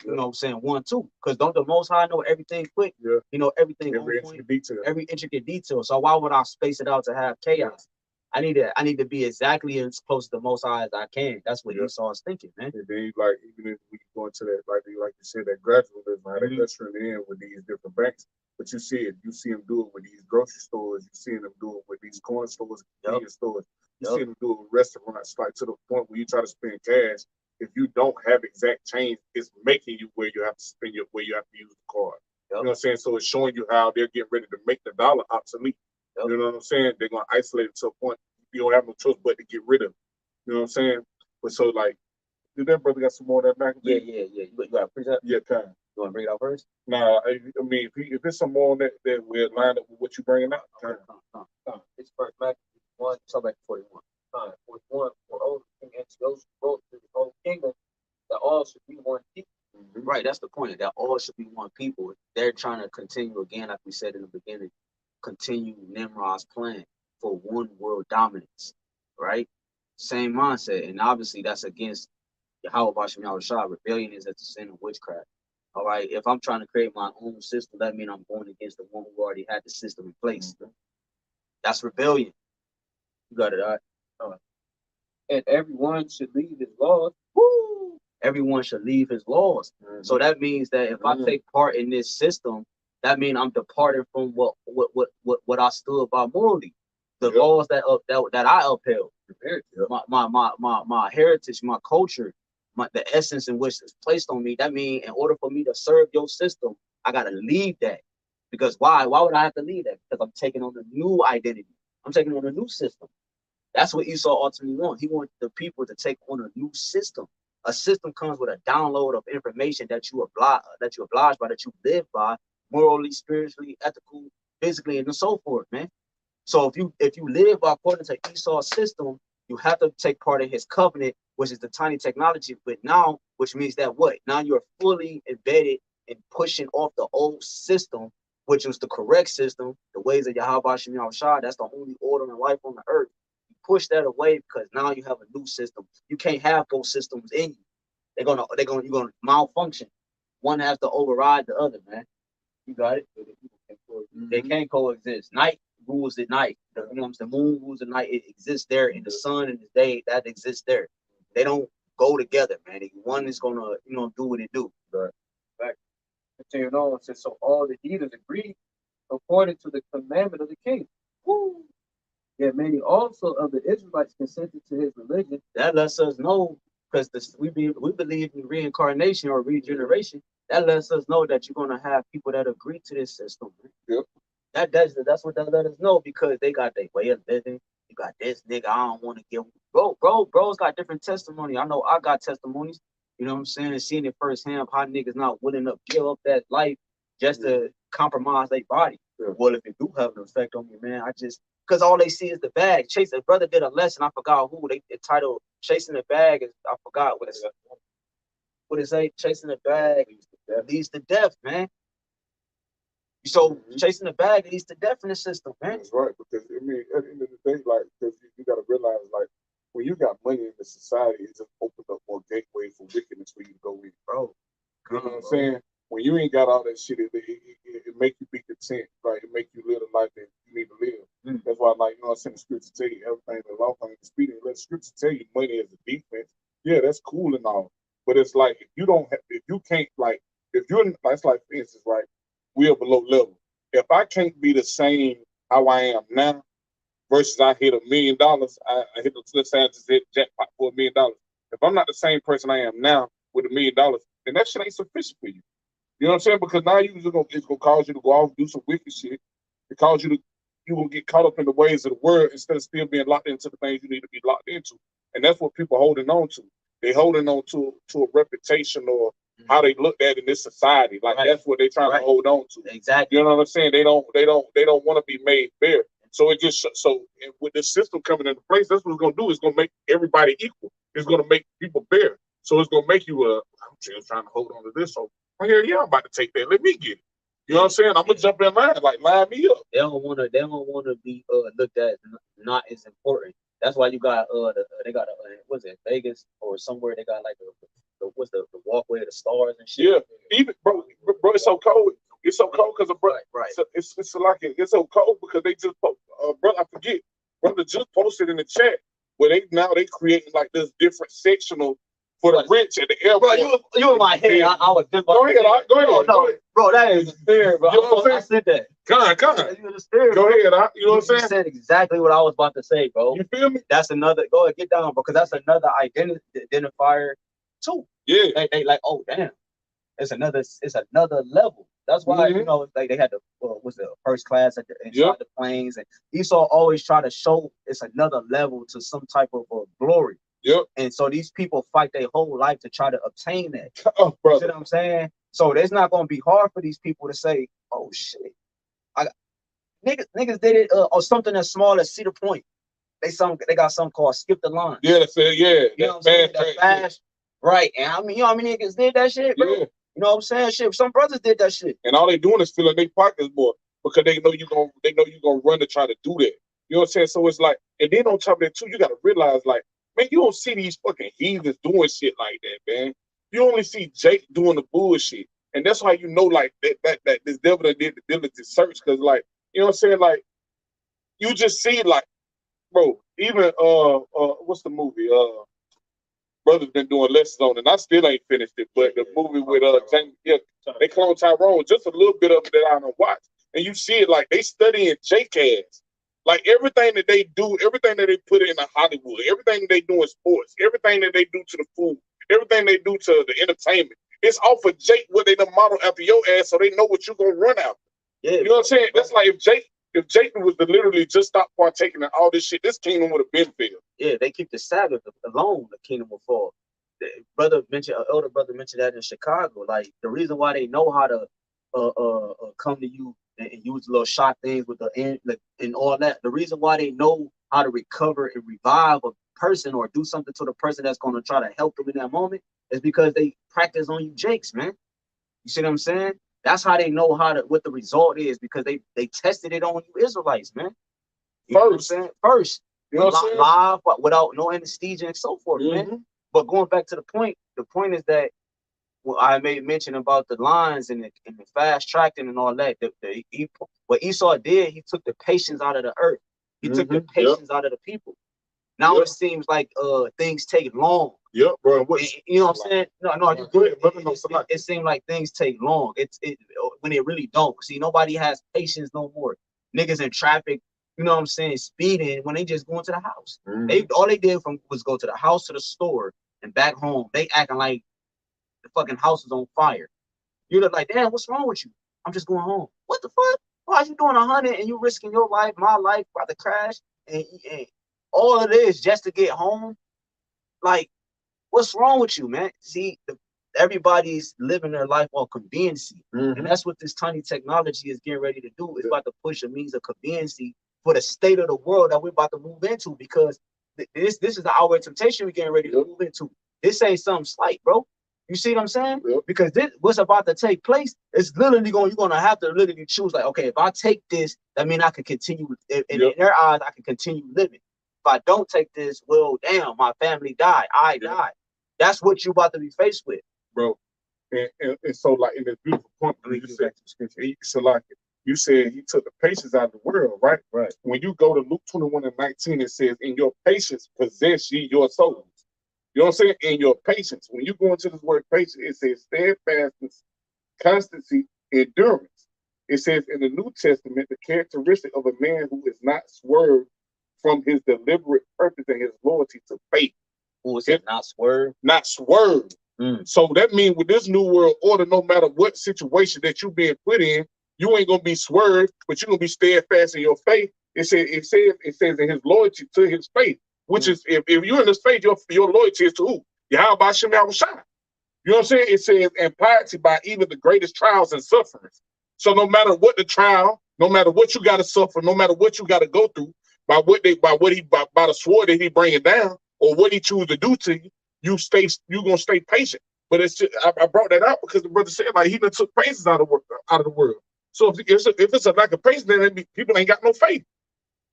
You know what I'm saying? 1, 2. Because don't the Most High know everything quick? Yeah. You know everything. Every intricate detail. So why would I space it out to have chaos? I need to be exactly as close to the Most High as I can. That's what Esau is thinking, man. And then, like, even if we go into that, like you said, that gradualism, how they ushering in with these different banks. But you see them do it with these grocery stores. You see them do it with these corner stores, convenience stores. You see them do it with restaurants, like to the point where you try to spend cash. If you don't have exact change, it's making you where you have to spend where you have to use the card. You know what I'm saying? So it's showing you how they're getting ready to make the dollar obsolete. You know what I'm saying? They're gonna isolate it to a point you don't have no choice but to get rid of it. You know what I'm saying? But so, like, did that brother got some more of that back? Yeah. You got a precept? Yeah, kind. You want to bring it out first? Nah, I mean, if there's some more on that we're lined up with what you bringing out. It's first Matthew 1, so back to 41. 41, moreover, King Antiochus wrote to the whole kingdom that all should be one people. Right, that's the point. That all should be one people. They're trying to continue again, like we said in the beginning, continue Nimrod's plan for one world dominance. Right? Same mindset. And obviously that's against YAHWAH. Rebellion is at the sin of witchcraft. All right. If I'm trying to create my own system, that means I'm going against the one who already had the system in place. That's rebellion. You got it, all right? And everyone should leave his laws. Woo! Everyone should leave his laws. So that means that if I take part in this system, that means I'm departing from what I stood by morally. The laws that I upheld. My heritage, my culture, the essence in which is placed on me. That means in order for me to serve your system, I gotta leave that. Because why? Why would I have to leave that? Because I'm taking on a new identity. I'm taking on a new system. That's what Esau ultimately wants. He wants the people to take on a new system. A system comes with a download of information that you oblige by, that you live by, morally, spiritually, ethical, physically, and so forth, man. So if you live according to Esau's system, you have to take part in his covenant, which is the tiny technology. But now, which means that what? Now you're fully embedded in pushing off the old system, which was the correct system, the ways of YAHWASHI. That's the only order in life on the earth. You push that away because now you have a new system. You can't have both systems in you. You're gonna malfunction. One has to override the other, man. You got it? They can't coexist. Night rules the night. You know what I'm saying? The moon rules the night. It exists there, in the sun and the day that exists there. They don't go together, man. One is gonna, do what it do. Right. Continuing on, it says, so all the heathens agreed according to the commandment of the king. Woo! Yet many also of the Israelites consented to his religion. That lets us know, because we believe in reincarnation or regeneration. That lets us know that you're gonna have people that agree to this system. Yep. That's what that let us know, because they got their way of living. You got this nigga, I don't want to give bro's got different testimony. I know I got testimonies, you know what I'm saying, and seeing it firsthand how niggas not willing to give up that life just to compromise their body. Well, if it do have an effect on me, man, because all they see is the bag. Chase, a brother did a lesson, I forgot who, they titled Chasing the Bag, I forgot what it said. What it say? Chasing the bag leads to death, man. So chasing the bag leads to death in the system, man. That's right, because I mean, at the end of the day, like, because you got to realize, like, when you got money in the society, it just opens up more gateways for wickedness for you to go in, bro. You know what I'm saying? When you ain't got all that shit, it make you be content, right? It make you live the life that you need to live. That's why, like, I'm saying, the scripture tell you everything, the law comes to speed, and let the scripture tell you money is a defense. Yeah, that's cool and all. But it's like if you don't, if you can't, like if you're, that's like for instance, right? We're below level. If I can't be the same how I am now versus I hit $1 million, I hit the, let's say I just hit jackpot for $1 million. If I'm not the same person I am now with $1 million, then that shit ain't sufficient for you. You know what I'm saying? Because now it's gonna cause you to go off and do some wicked shit. It cause you gonna get caught up in the ways of the world instead of still being locked into the things you need to be locked into. And that's what people holding on to. They holding on to a reputation or how they looked at in this society. Like that's what they're trying to hold on to. Exactly. You know what I'm saying? They don't want to be made fair. So it just with the system coming into place, that's what it's gonna do. It's gonna make everybody equal. It's gonna make people fair. So it's gonna make you I'm just trying to hold on to this. So here, yeah, I'm about to take that. Let me get it. You know what I'm saying? I'm gonna jump in line, like line me up. They don't wanna be looked at not as important. That's why you got they got what's it, Vegas or somewhere they got like what's the walkway of the stars and shit. Yeah, even bro, it's so cold. It's so cold because of brother. Right. So it's like it's so cold because they just brother. I forget. Brother just posted in the chat where they creating like this different sectional for the rich at the airport. Bro, you in my head. I was go ahead. Go ahead. Bro, that is fair, bro. You know what I'm saying? I said that. Come on. Go ahead. You know what I'm saying? You said exactly what I was about to say, bro. You feel me? That's another. Go ahead, get down, because that's another identifier too. Yeah. They like, oh damn, it's another level. That's why you know, like they had the was the first class inside the planes, and Esau always try to show it's another level to some type of glory. Yep. And so these people fight their whole life to try to obtain that. Oh, brother. You see what I'm saying? So it's not going to be hard for these people to say, "Oh shit, niggas did it," or something as small as Cedar Point. They got something called skip the line. Yeah, that's it. Yeah, you know what I'm saying? That fast, right? And I mean, you know how many niggas did that shit, bro? Yeah. You know what I'm saying? Shit, some brothers did that shit. And all they doing is filling their pockets more because they know you gonna run to try to do that. You know what I'm saying? So it's like, and then on top of that too, you gotta realize, like, man, you don't see these fucking heathens doing shit like that, man. You only see Jake doing the bullshit. And that's how you know, like, that this devil that did the diligent search, because, like, you know what I'm saying? Like, you just see, like, bro, even what's the movie? Brother's been doing lessons on it, and I still ain't finished it. But the movie with James, they clone Tyrone, just a little bit of it that I don't watch. And you see it like they studying J-Cast. Like everything that they do, everything that they put in Hollywood, everything that they do in sports, everything that they do to the food, everything they do to the entertainment, it's off of Jake what they done model after your ass so they know what you're gonna run after. Yeah. You know what I'm saying? That's like if Jake was to literally just stop partaking in all this shit, this kingdom would have been failed. Yeah, they keep the Sabbath alone, the kingdom will fall. The elder brother mentioned that in Chicago. Like the reason why they know how to come to you and use little shot things with the and all that. The reason why they know how to recover and revive a person or do something to the person that's going to try to help them in that moment is because they practice on you Jakes, man. You see what I'm saying? That's how they know what the result is, because they tested it on you Israelites, man. You know what I'm saying? First, you know what I'm saying? Live, but without no anesthesia and so forth, man. But going back to the point is that I made mention about the lines and the fast tracking and all that. What Esau did, he took the patience out of the earth. He took the patience out of the people. Now it seems like things take long. Yep, bro. You know what I'm saying? No, you good. It seems like things take long. When it really don't. See, nobody has patience no more. Niggas in traffic, you know what I'm saying, speeding when they just going to the house. All they did was go to the house, to the store, and back home. They acting like the fucking house is on fire. You're like, damn, what's wrong with you? I'm just going home. What the fuck? Why you doing 100 and you risking your life, my life, about to crash, and all of this just to get home? Like, what's wrong with you, man? See, everybody's living their life on conveniency, and that's what this tiny technology is getting ready to do. It's about to push a means of conveniency for the state of the world that we're about to move into, because this is the hour of temptation we're getting ready to move into. This ain't something slight, bro. You see what I'm saying? Because what's about to take place is literally you're gonna have to literally choose, like, okay, if I take this, that means I can continue, in their eyes, I can continue living. If I don't take this, well, damn, my family died, I died. That's what you're about to be faced with, bro. And so, like, in this beautiful point, you said, so like you said, he took the patience out of the world, right? Right. When you go to Luke 21:19, it says, "In your patience possess ye your souls." You know what I'm saying? And your patience. When you go into this word patience, it says steadfastness, constancy, endurance. It says in the New Testament, the characteristic of a man who is not swerved from his deliberate purpose and his loyalty to faith. Who is it? Not swerve? Not swerve. So that means with this new world order, no matter what situation that you're being put in, you ain't gonna be swerved, but you're gonna be steadfast in your faith. It says in his loyalty to his faith, which is if you're in this faith, your loyalty is to who? BAHASHAM, YAHAWASHI. You know what I'm saying? It says, and piety by even the greatest trials and sufferings. So no matter what the trial, no matter what you got to suffer, no matter what you got to go through, by the sword that he bringing down, or what he choose to do to you, you gonna stay patient. But it's just, I brought that out because the brother said like he done took patience out of the world. So if it's a lack of patience, then people ain't got no faith.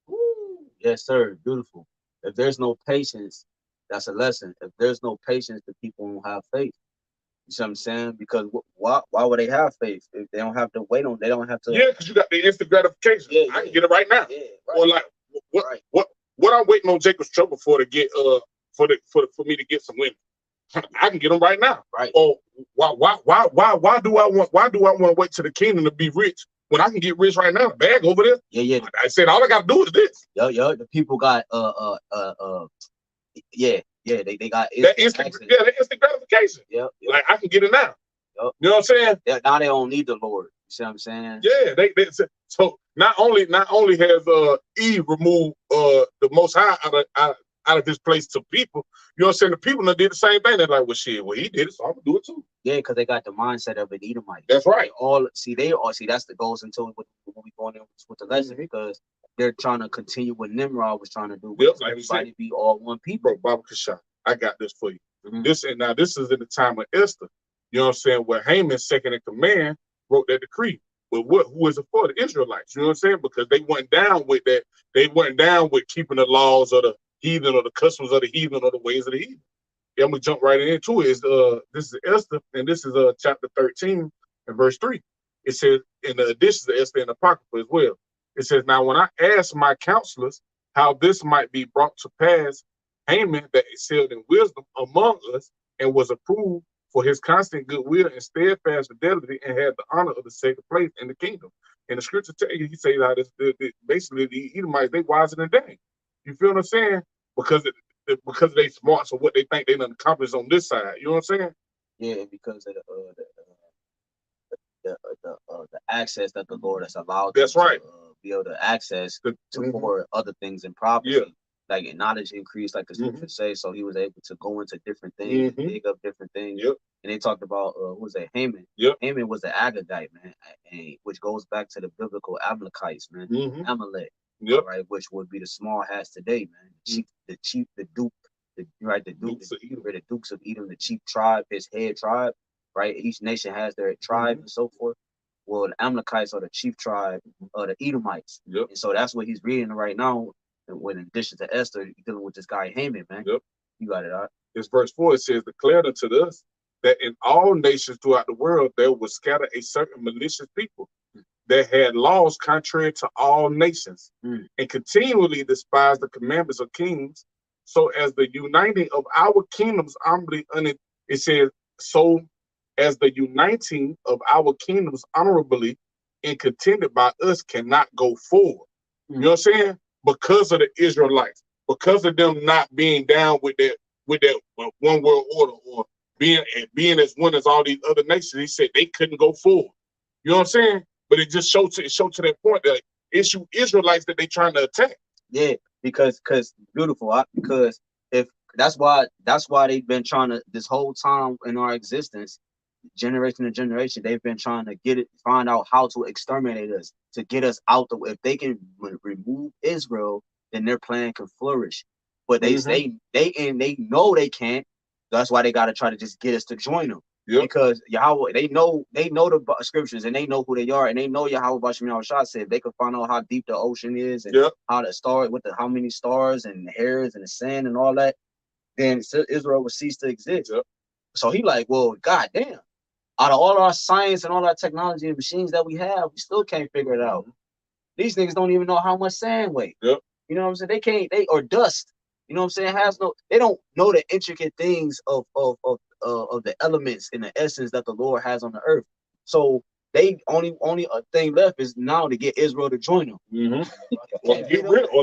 Ooh, yes, sir. Beautiful. If there's no patience, that's a lesson. If there's no patience, the people won't have faith. You see what I'm saying? Because why would they have faith if they don't have to wait on? They don't have to. Yeah, because you got the instant gratification. Yeah, I can get it right now. Yeah, right. Or like what I'm waiting on Jacob's trouble for to get for me to get some women. I can get them right now. Right. Or why do I want to wait till the kingdom to be rich when I can get rich right now? Bag over there. Yeah. I said all I gotta do is this. Yo. The people got they got that instant gratification. Yep. Like I can get it now. Yep. You know what I'm saying? Now they don't need the Lord. You see what I'm saying? Yeah, so not only has Eve removed the Most High out of this place to people, you know what I'm saying? The people that did the same thing. They're like, well, shit, well, he did it, so I'm gonna do it too. Yeah, because they got the mindset of an Edomite. That's right. They all see that's the goes into what we going in with the lesson because they're trying to continue what Nimrod was trying to do. Yep, like everybody be all one people. Bro, Baba Kasha, I got this for you. This is in the time of Esther. You know what I'm saying? Where Haman, second in command, wrote that decree. But who was it for? The Israelites. You know what I'm saying? Because they went down with that. They went down with keeping the laws of the heathen or the customs of the heathen or the ways of the heathen. Yeah, I'm gonna jump right into it. This is Esther, and this is chapter 13 and verse 3. It says, in the addition to Esther and Apocrypha as well. It says, now when I asked my counselors how this might be brought to pass, Haman that excelled in wisdom among us and was approved for his constant goodwill and steadfast fidelity and had the honor of the second place in the kingdom. And the scripture tell you, he say that basically the Edomites, they wiser than they. You feel what I'm saying? Because they smart, so what they think they done accomplished on this side. You know what I'm saying? Yeah, because of the access that the Lord has allowed. That's right. To be able to access for other things in prophecy. Yeah. Like knowledge increased, like the scripture say, so he was able to go into different things, dig up different things. Yep. And they talked about who was that? Haman. Yep. Haman was the Agagite, man, which goes back to the biblical Amalekites, man. Amalek. Yep. Right, which would be the small hats today, man. The Duke, the Dukes of Edom, the chief tribe, his head tribe, right? Each nation has their tribe and so forth. Well, the Amalekites are the chief tribe of the Edomites. Yep. And so that's what he's reading right now. When in addition to Esther, dealing with this guy Haman, man. Yep. You got it, all right? It's verse 4. It says, declared unto us that in all nations throughout the world there was scattered a certain malicious people that had laws contrary to all nations and continually despised the commandments of kings. So as the uniting of our kingdoms it says, so as the uniting of our kingdoms honorably and contended by us cannot go forward. You know what I'm saying? Because of the Israelites, because of them not being down with that one world order or being as one as all these other nations, he said they couldn't go forward. You know what I'm saying? But it just showed to that point that issue Israelites that they trying to attack. Yeah, because beautiful. Because if that's why they've been trying to this whole time in our existence, generation to generation, they've been trying to find out how to exterminate us, to get us out the way. If they can remove Israel, then their plan can flourish. But they know they can't. That's why they got to try to just get us to join them. Yep. Because Yahweh, they know the scriptures and they know who they are and they know YAHWASHI said they could find out how deep the ocean is and how the stars, how many stars and the hairs and the sand and all that. Then Israel would cease to exist. Yep. So he like, well, goddamn. Out of all our science and all our technology and machines that we have, we still can't figure it out. These niggas don't even know how much sand weight. Yep. You know what I'm saying? Or dust. You know what I'm saying? Has no, they don't know the intricate things of the elements and the essence that the Lord has on the earth. So they only a thing left is now to get Israel to join them. Or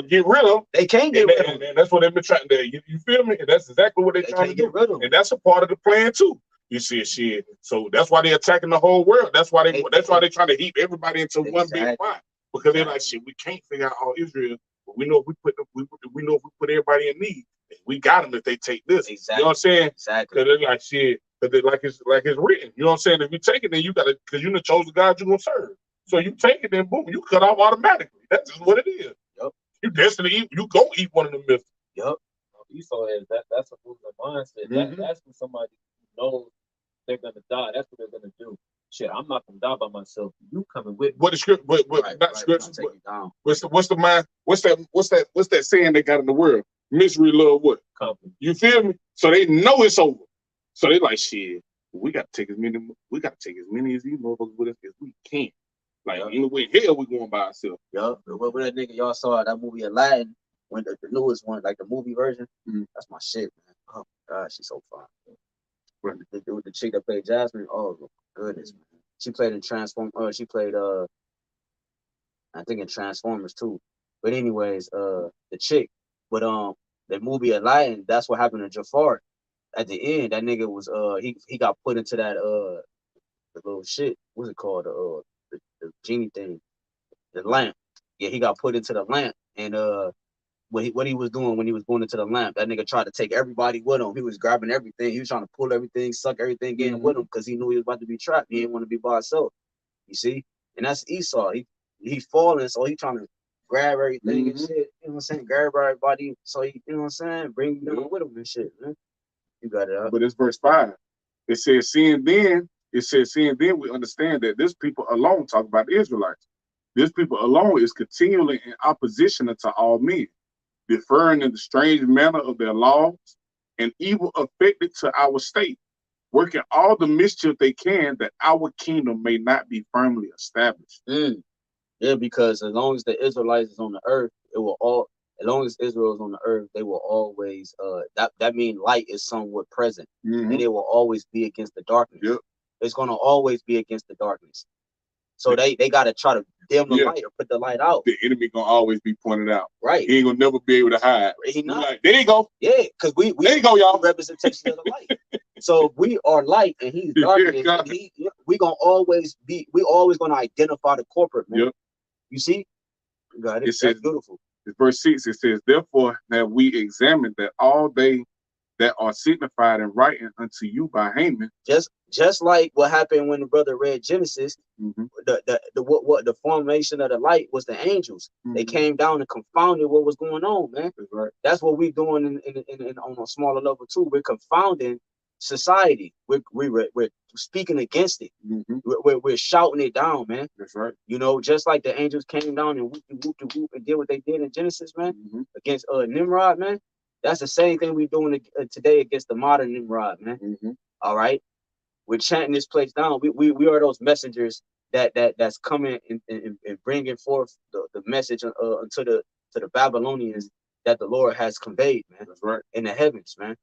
get rid of. They can't get rid of them. And that's what they've been trying to. You feel me? And that's exactly what they're trying to do. Get rid of them. And that's a part of the plan too. You see shit. So that's why they're attacking the whole world. That's why they're trying to heap everybody into one big pot. Because they're like, shit, we can't figure out all Israel, but we know if we put everybody in need, we got them if they take this. Exactly. You know what I'm saying? Exactly. Because they're like shit. Because they're like it's written. You know what I'm saying? If you take it, then you gotta, because you the chosen God you're gonna serve. So you take it, then boom, you cut off automatically. That's just what it is. Yep. You destined to eat. You gonna eat one of them myths. Yep. Esau is that's a movement mindset. That's when somebody knows they're gonna die. That's what they're gonna do. Shit, I'm not gonna die by myself. You coming with me. What the script? Not scripture. What's the mind? What's that saying they got in the world? Misery love what? Company. You feel me? So they know it's over. So they like shit. We gotta take as many as these motherfuckers with us as we can. Like any way hell we going by ourselves. Yup. What that nigga y'all saw that movie Aladdin, when the newest one, like the movie version, that's my shit, man. Oh my god, she's so fine. The chick that played Jasmine, oh goodness, man. She played in she played I think in Transformers too. But anyways, the chick, but the movie Aladdin, that's what happened to Jafar. At the end, that nigga was he got put into that the little shit. What's it called? The genie thing, the lamp. Yeah, he got put into the lamp, and what he was doing when he was going into the lamp, that nigga tried to take everybody with him. He was grabbing everything. He was trying to pull everything, suck everything in with him because he knew he was about to be trapped. He didn't want to be by himself. You see, and that's Esau. He falling, so he trying to grab everything and shit. You know what I'm saying? Grab everybody, so he, you know what I'm saying? Bring them with him and shit, man. You got it. But it's verse 5. It says, seeing then we understand that this people alone, talk about the Israelites. This people alone is continually in opposition unto all men, deferring in the strange manner of their laws, and evil affected to our state, working all the mischief they can that our kingdom may not be firmly established. Yeah, because as long as the Israelites is on the earth, as long as Israel is on the earth, they will always that means light is somewhat present, and it will always be against the darkness. Yep. It's gonna always be against the darkness. So they gotta try to dim the light or put the light out. The enemy gonna always be pointed out. Right. He ain't gonna never be able to hide. He not. Like, there you go. Yeah, because we there you go, y'all. Representation of the light. So we are light and he's darkness. And we always gonna identify the corporate, man. Yep. You see? God, that's beautiful. It's verse 6, it says, therefore have we examined that all they that are signified in writing unto you by Haman. Just like what happened when the brother read Genesis, the formation of the light was the angels. They came down and confounded what was going on, man. That's right. That's what we're doing in on a smaller level too. We're confounding society. We're speaking against it. We're shouting it down, man. That's right. You know, just like the angels came down and whoop and did what they did in Genesis, man, against Nimrod, man. That's the same thing we're doing today against the modern Nimrod, man. All right, we're chanting this place down. We are those messengers that's coming and bringing forth the message to the Babylonians that the Lord has conveyed, man. That's right. In the heavens, man.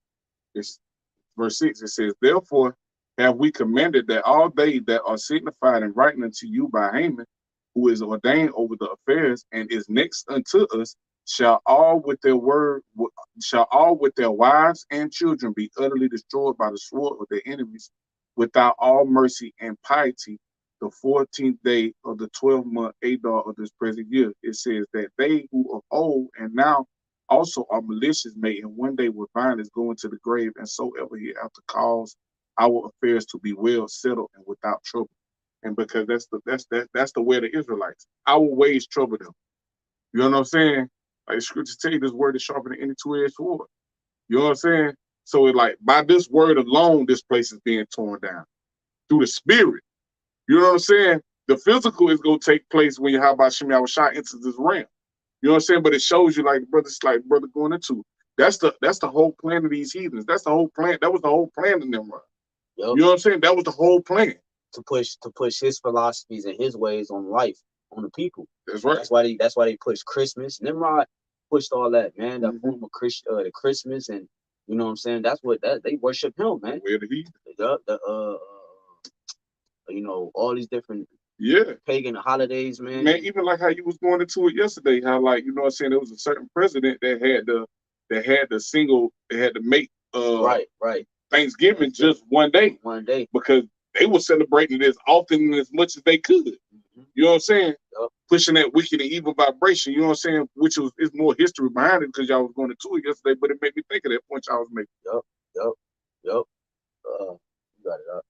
It's verse 6. It says, therefore have we commanded that all they that are signified in writing unto you by Haman, who is ordained over the affairs and is next unto us, shall all with their wives and children be utterly destroyed by the sword of their enemies, without all mercy and piety, the 14th day of the 12th month Adar of this present year. It says that they who of old and now also are malicious may in one day with violence go into the grave, and so ever hereafter cause our affairs to be well settled and without trouble. And because that's the way of the Israelites. Our ways trouble them. You know what I'm saying? Like the scriptures tell you, this word is sharper than any two-edged sword. You know what I'm saying? So it like by this word alone, this place is being torn down through the spirit. You know what I'm saying? The physical is gonna take place when YAHWASHI enters this realm. You know what I'm saying? But it shows you like brother going into. That's the whole plan of these heathens. That's the whole plan. That was the whole plan of Nimrod. Yep. You know what I'm saying? That was the whole plan. To push his philosophies and his ways on life, on the people. That's right. That's why they push Christmas. Nimrod, pushed all that, man. That Mhm. form of the Christmas, and you know what I'm saying. That's what they worship him, man. Where the heat? You know, all these different Yeah. pagan holidays, man. Man, even like how you was going into it yesterday, how like you know what I'm saying, there was a certain president that had to make Right. Thanksgiving just one day One day. because they were celebrating it as often and as much as they could. Mhm. You know what I'm saying? Yup. Pushing that wicked and evil vibration, you know what I'm saying? Which is more history behind it because y'all was going into it yesterday, but it made me think of that point y'all was making. Yup. You got it up.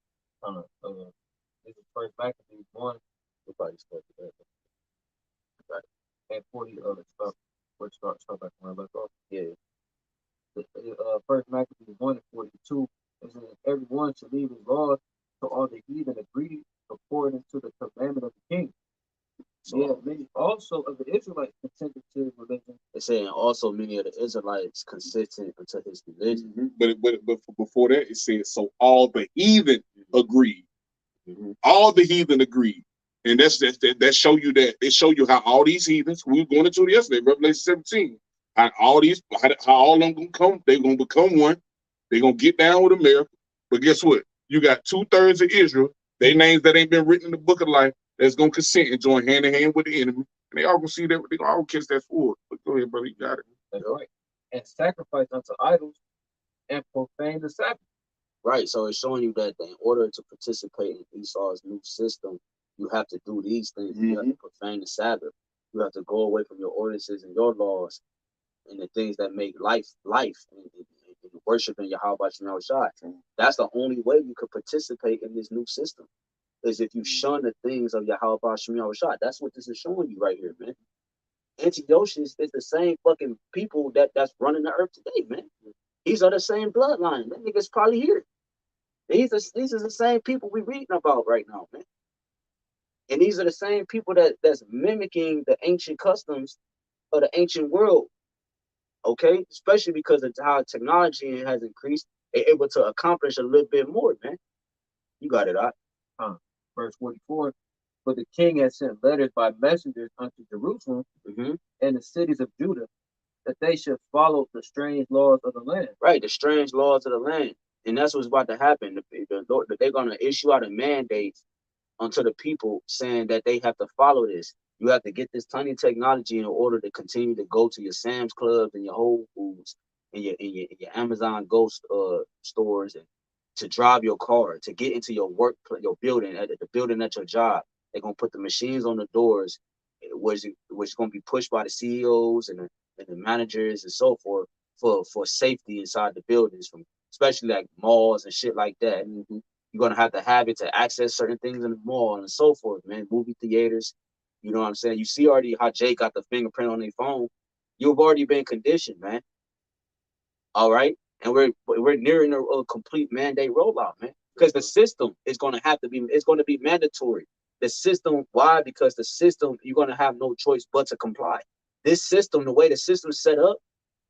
This is first Maccabees 1. We probably stuck to that. And 40 other stuff. Which start back when I left off. Yeah. First Maccabees 1 and 42 is that everyone should leave his laws to all the heathen agree according to the commandment of the king. So Yeah, many also of the Israelites consented to his religion. they're saying also many of the Israelites consistent unto his religion. But before that, it said, so all the heathen agreed. Mhm. All the heathen agreed. And that show you that it show you how all these heathens, we were going into it yesterday, Revelation 17, how all of them gonna come, they're gonna become one, they're gonna get down with America. But guess what? You got 2/3 of Israel, their names that ain't been written in the book of life, that's gonna consent and join hand in hand with the enemy. And they all gonna see that, they gonna all catch that sword. But go ahead, brother, you got it. That's right. And sacrifice unto idols and profane the Sabbath. Right. So it's showing you that in order to participate in Esau's new system, you have to do these things. You have to profane the Sabbath. You have to go away from your ordinances and your laws and the things that make life and worshiping YAHWASHI. That's the only way you could participate in this new system, is if you shun the things of YAHWASHI. That's what this is showing you right here, man. Antiochus is the same fucking people that's running the earth today, man. These are the same bloodline. That nigga's probably here. These are the same people we reading about right now, man. And these are the same people that's mimicking the ancient customs of the ancient world. Okay, especially because of how technology has increased, they're able to accomplish a little bit more, man. You got it, out. Verse 44. But the king had sent letters by messengers unto Jerusalem and the cities of Judah, that they should follow the strange laws of the land. Right, the strange laws of the land. And that's what's about to happen. They're going to issue out a mandate unto the people saying that they have to follow this. You have to get this tiny technology in order to continue to go to your Sam's Clubs and your Whole Foods and your Amazon Ghost stores, and to drive your car, to get into your work, your building, at the building at your job. They're gonna put the machines on the doors, which is gonna be pushed by the CEOs and the managers and so forth for safety inside the buildings, from especially like malls and shit like that. You're gonna have it to access certain things in the mall and so forth, man. Movie theaters, you know what I'm saying? You see already how Jay got the fingerprint on their phone. You've already been conditioned, man. All right, and we're nearing a complete mandate rollout, man. Because the system is gonna have to be, it's gonna be mandatory. The system, why? Because the system, you're gonna have no choice but to comply. This system, the way the system's set up,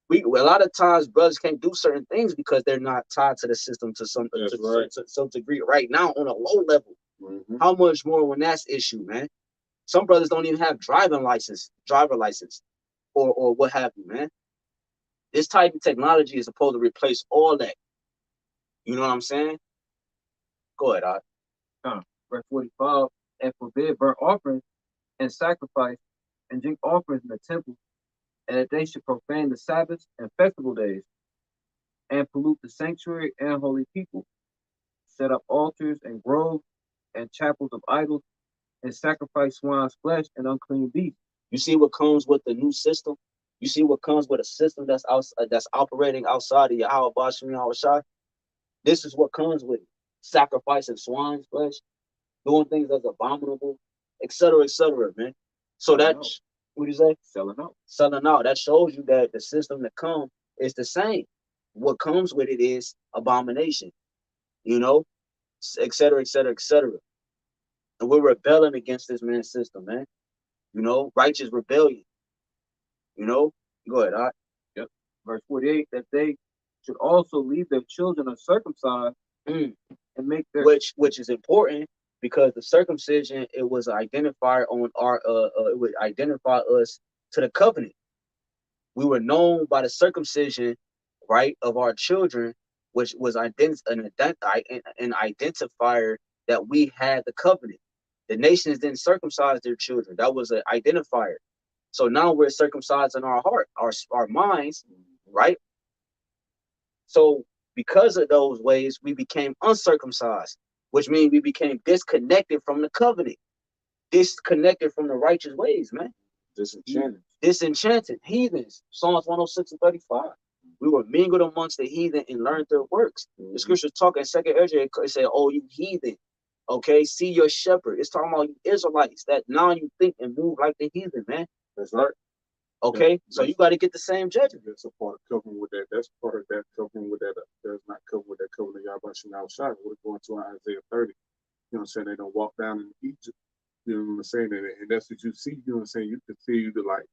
a lot of times brothers can't do certain things because they're not tied to the system to some degree right now on a low level. How much more when that's issue, man? Some brothers don't even have driver license, or what have you, man. This type of technology is supposed to replace all that. You know what I'm saying? Go ahead, Art. Verse 45. And forbid burnt offerings and sacrifice and drink offerings in the temple, and that they should profane the Sabbaths and festival days, and pollute the sanctuary and holy people, set up altars and groves and chapels of idols, and sacrifice swine's flesh and unclean beasts. You see what comes with the new system? You see what comes with a system that's operating outside of YAHWASHI? This is what comes with it. Sacrificing swine's flesh, doing things that's abominable, etc., man. So that's what do you say? Selling out. Selling out. That shows you that the system that comes is the same. What comes with it is abomination, you know, etc., and we're rebelling against this man's system, man. You know, righteous rebellion. You know, go ahead. Yep. Verse 48, that they should also leave their children uncircumcised and make their, which is important, because the circumcision, it was identified on our it would identify us to the covenant. We were known by the circumcision, right, of our children, which was an identifier that we had the covenant. The nations didn't circumcise their children. That was an identifier. So now we're circumcised in our heart, our minds, right? So because of those ways, we became uncircumcised, which means we became disconnected from the covenant, disconnected from the righteous ways, man. Disenchanted, heathens. Psalms 106 and 35. We were mingled amongst the heathen and learned their works. The scriptures talk in 2nd Ezra, it said, oh, you heathen, okay, see your shepherd. It's talking about you Israelites, that now you think and move like the heathen, man. That's right. Okay, so you got to get the same judgment. That's a part of covering with that. That's part of that covering with that. That's not covering with that covering of YAHAWASHI outside. We're going to Isaiah 30. You know what I'm saying? They don't walk down in Egypt. You know what I'm saying? And that's what you see. You know what I'm saying? You can see the like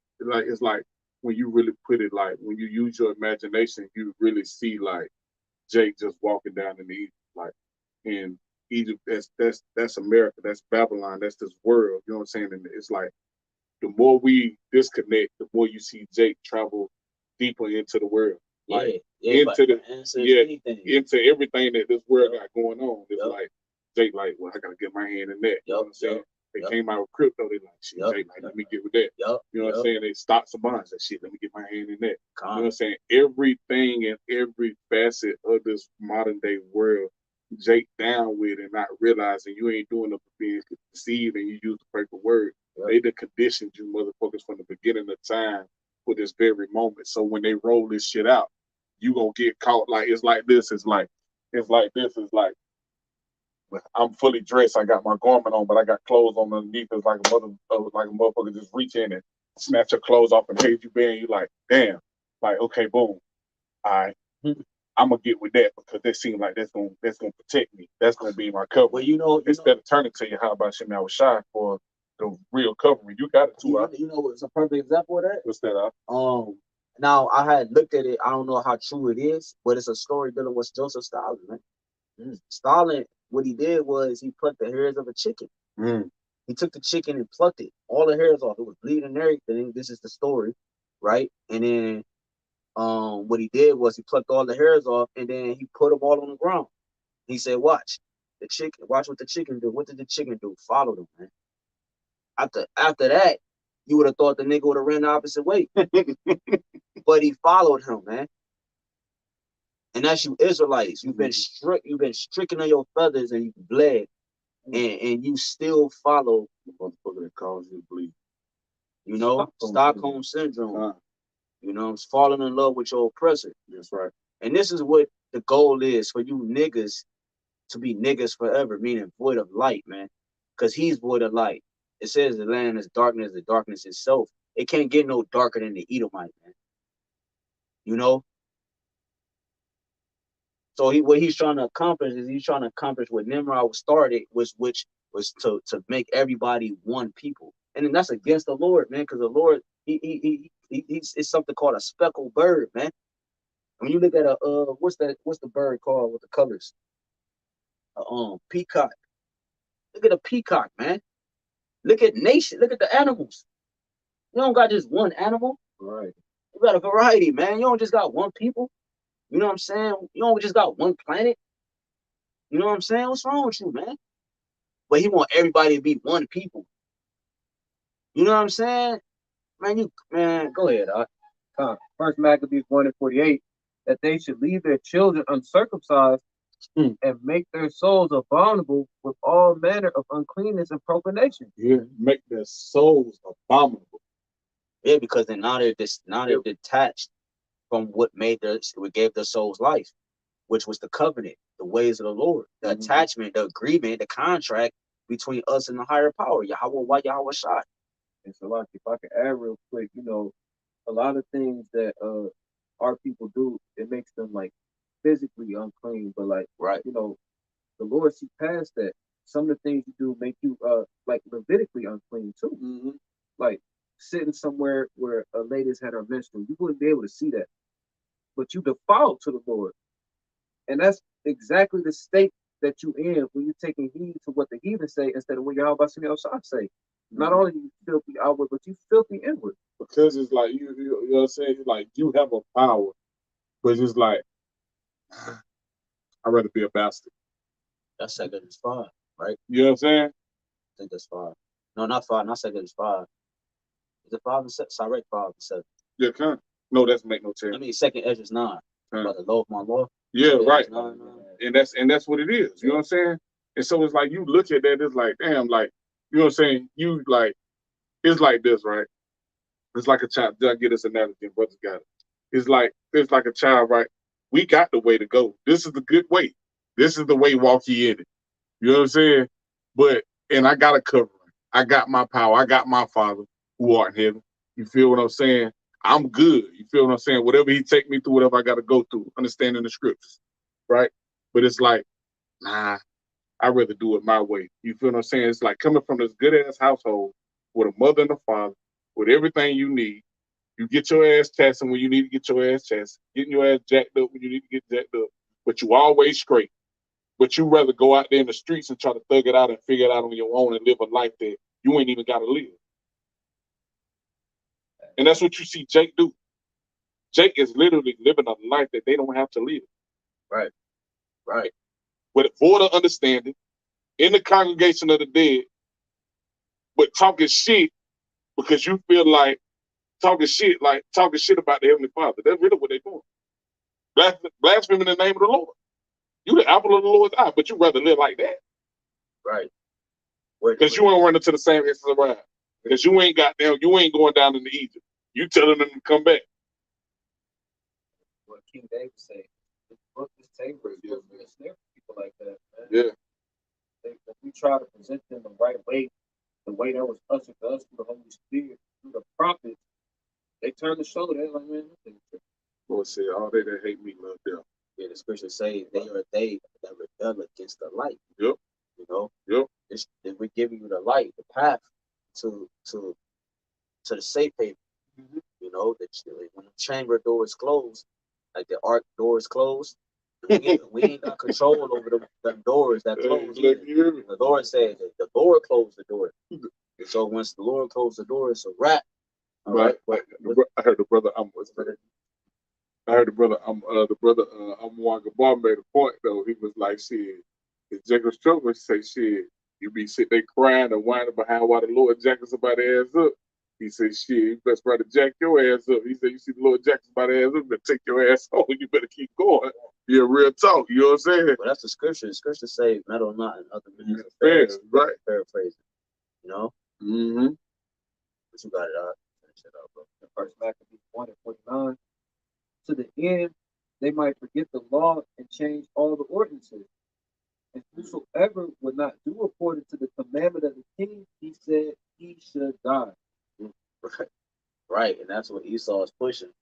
it's like when you really put it, like when you use your imagination, you really see like Jake just walking down in Egypt, like in Egypt. That's America. That's Babylon. That's this world. You know what I'm saying? And it's like the more we disconnect, the more you see Jake travel deeper into the world, like into everything that this world got going on. It's like Jake, like, well, I gotta get my hand in that. You know what I'm saying? They came out with crypto. They like, shit, Jake, like, let me get with that. You know what I'm saying? They stocks and bonds. That shit, let me get my hand in that. You know what I'm saying? Everything and every facet of this modern day world, Jake down with and not realizing you ain't doing it for being deceived and you use the paper word. They done conditioned you motherfuckers from the beginning of time for this very moment. So when they roll this shit out, you gonna get caught. Like it's like this. It's like I'm fully dressed. I got my garment on, but I got clothes on underneath. It's like a motherfucker just reach in and snatch your clothes off and hate you bang. You like, damn. Like, okay, boom. All right. I'm gonna get with that because that seems like that's gonna protect me. That's gonna be my cover. Well, instead of turning to you, how about YAHAWASHI for the real covering? You got it too. You know what's a perfect example of that? What's that? Now I had looked at it. I don't know how true it is, but it's a story dealing with Joseph Stalin, man. Stalin, what he did was he plucked the hairs of a chicken. He took the chicken and plucked it, all the hairs off. It was bleeding and everything. This is the story, right? And then what he did was he plucked all the hairs off and then he put them all on the ground. He said, watch what the chicken do. What did the chicken do? Follow them, man. After that, you would have thought the nigga would have ran the opposite way. But he followed him, man. And that's you Israelites. You've been stricken on your feathers and you bled. And you still follow the motherfucker that causes you to bleed. You know, Stockholm syndrome. You know, falling in love with your oppressor. That's right. And this is what the goal is for you niggas to be niggas forever, meaning void of light, man. Because he's void of light. It says the land is darkness, the darkness itself. It can't get no darker than the Edomite, man. You know? So what he's trying to accomplish is he's trying to accomplish what Nimrod started, which was to make everybody one people. And then that's against the Lord, man, because the Lord, it's something called a speckled bird, man. When you look at what's the bird called with the colors? Peacock. Look at a peacock, man. Look at the animals. You don't got just one animal. Right. You got a variety, man. You don't just got one people. You know what I'm saying? You don't just got one planet. You know what I'm saying? What's wrong with you, man? But he want everybody to be one people. You know what I'm saying? Man, go ahead, First Maccabees 1:48, that they should leave their children uncircumcised and make their souls abominable with all manner of uncleanness and profanation. Yeah, make their souls abominable. Yeah, because now they're detached from what gave their souls life, which was the covenant, the ways of the Lord, the attachment, the agreement, the contract between us and the higher power, YAHAWAH, YAHAWASHI. And so, like, if I could add real quick, you know, a lot of things that our people do, it makes them like physically unclean, but like, you know, the Lord see past that. Some of the things you do make you like Levitically unclean too. Like sitting somewhere where a lady's had her menstrual, you wouldn't be able to see that, but you default to the Lord, and that's exactly the state that you in when you're taking heed to what the heathen say instead of what YAHAWASHI say. Not only you filthy outward, but you filthy inward. Because it's like you know what I'm saying? It's like you have a power, but it's like I'd rather be a bastard. That's second is 5, right? You know what I'm saying? I think that's 5. No, not 5. Not second is 5. Is it 5 and 7? Sorry, 5 and 7. Yeah, kind. No, that's make no sense. I mean, second edge is 9. By the law of my law. Yeah, right. 9. And that's what it is. You know what I'm saying? And so it's like you look at that, it's like, damn, like, you know what I'm saying? You like, it's like this, right? It's like a child. Did I get this analogy? Brothers got it. It's like a child, right? We got the way to go. This is the good way. This is the way, walk ye in it. You know what I'm saying? But and I got a covering. I got my power. I got my Father who art in heaven. You feel what I'm saying? I'm good. You feel what I'm saying? Whatever he take me through, whatever I got to go through, understanding the scriptures, right? But it's like, nah, I'd rather do it my way. You feel what I'm saying? It's like coming from this good ass household with a mother and a father, with everything you need. You get your ass chastised when you need to get your ass chastised, getting your ass jacked up when you need to get jacked up, but you always straight. But you rather go out there in the streets and try to thug it out and figure it out on your own and live a life that you ain't even got to live. And that's what you see Jake do. Jake is literally living a life that they don't have to live. Right. Right. With a void of understanding, in the congregation of the dead, but talking shit because you feel like talking shit about the Heavenly Father. That's really what they're doing. Blaspheming the name of the Lord. You the apple of the Lord's eye, but you rather live like that. Right. Because you ain't running to the same exit around. Because you ain't going down into Egypt. You telling them to come back. What King David said, this book, this table is supposed to be a snare for people like that, man. Yeah. If we try to present them the right way, the way that was ushered to us through the Holy Spirit, through the prophets, they turn the shoulder. They're like, man, this thing. Lord said, all they that hate me love them. Yeah, the scriptures say they are they that rebel against the light. Yep. You know? Yep. We're giving you the light, the path to the safe haven. Mm-hmm. You know, that when the chamber door is closed, like the ark door is closed, we ain't got control over the doors that close. The Lord said that the Lord closed the door. So once the Lord closed the door, it's a wrap. All right. But I heard the brother Amwagabar made a point though. He was like, shit, if Jacob Struggle say shit, you be sitting there crying and whining behind why the Lord jacked somebody's ass up. He said, shit, you best try to jack your ass up. He said, you see the Lord jack somebody's ass up, you better take your ass home. You better keep going. Yeah, real talk. You know what I'm saying? Well, that's the scripture. The scripture say, meddle not in other men's affairs, right? Paraphrasing. You know? Mm-hmm. But you got it out. Finish it out, bro. The first Maccabees 1:49. To the end, they might forget the law and change all the ordinances. And whosoever would not do according to the commandment of the king, he said he should die. Right, and that's what Esau is pushing.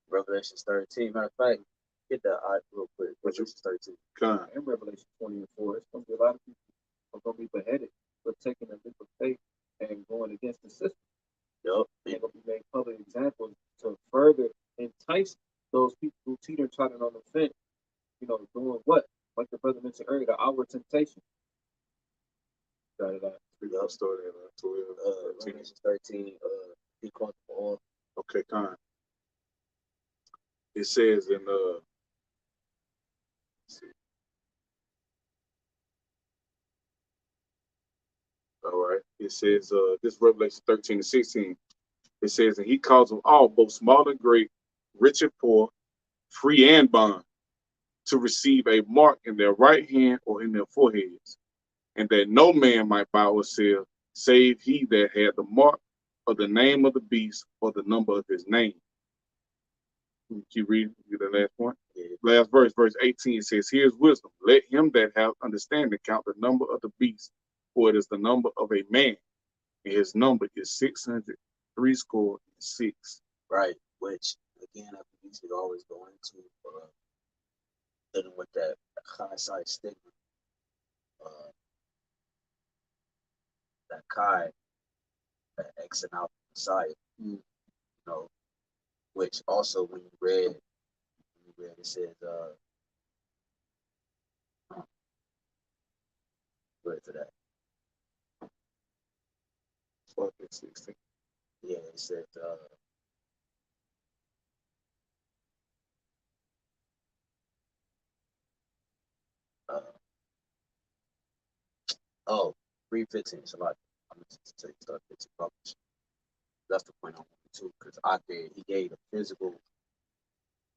Revelation 13. Matter of fact, get that eye real quick. Revelation 13. In Revelation 20:4, it's going to be a lot of people are going to be beheaded for taking a leap of faith and going against the system. Yep. They're going to be made public examples to further entice those people who teeter-tottering on the fence, you know, doing what? Like the brother mentioned earlier, the outward temptation. Got it out. I'll start at 12. Revelation 13. He called for all. Okay, time. It says in let's see. All right. It says this Revelation 13:16. It says, and he calls them all, both small and great, rich and poor, free and bond, to receive a mark in their right hand or in their foreheads, and that no man might buy or sell, save he that had the mark of the name of the beast or the number of his name. Keep reading. Get the last point. Yeah. Last verse, verse 18 says, here's wisdom. Let him that hath understanding count the number of the beast, for it is the number of a man, and his number is 666. Right, which again, I think we should always go into dealing with that high side stigma. That Kai, that X and out Messiah, you know, which also when you read it says, where to that? 12 and 16. Yeah, it said oh, 3:15. So like, I'm gonna take start 15 publish. That's the point I wanted to, because out there he gave a physical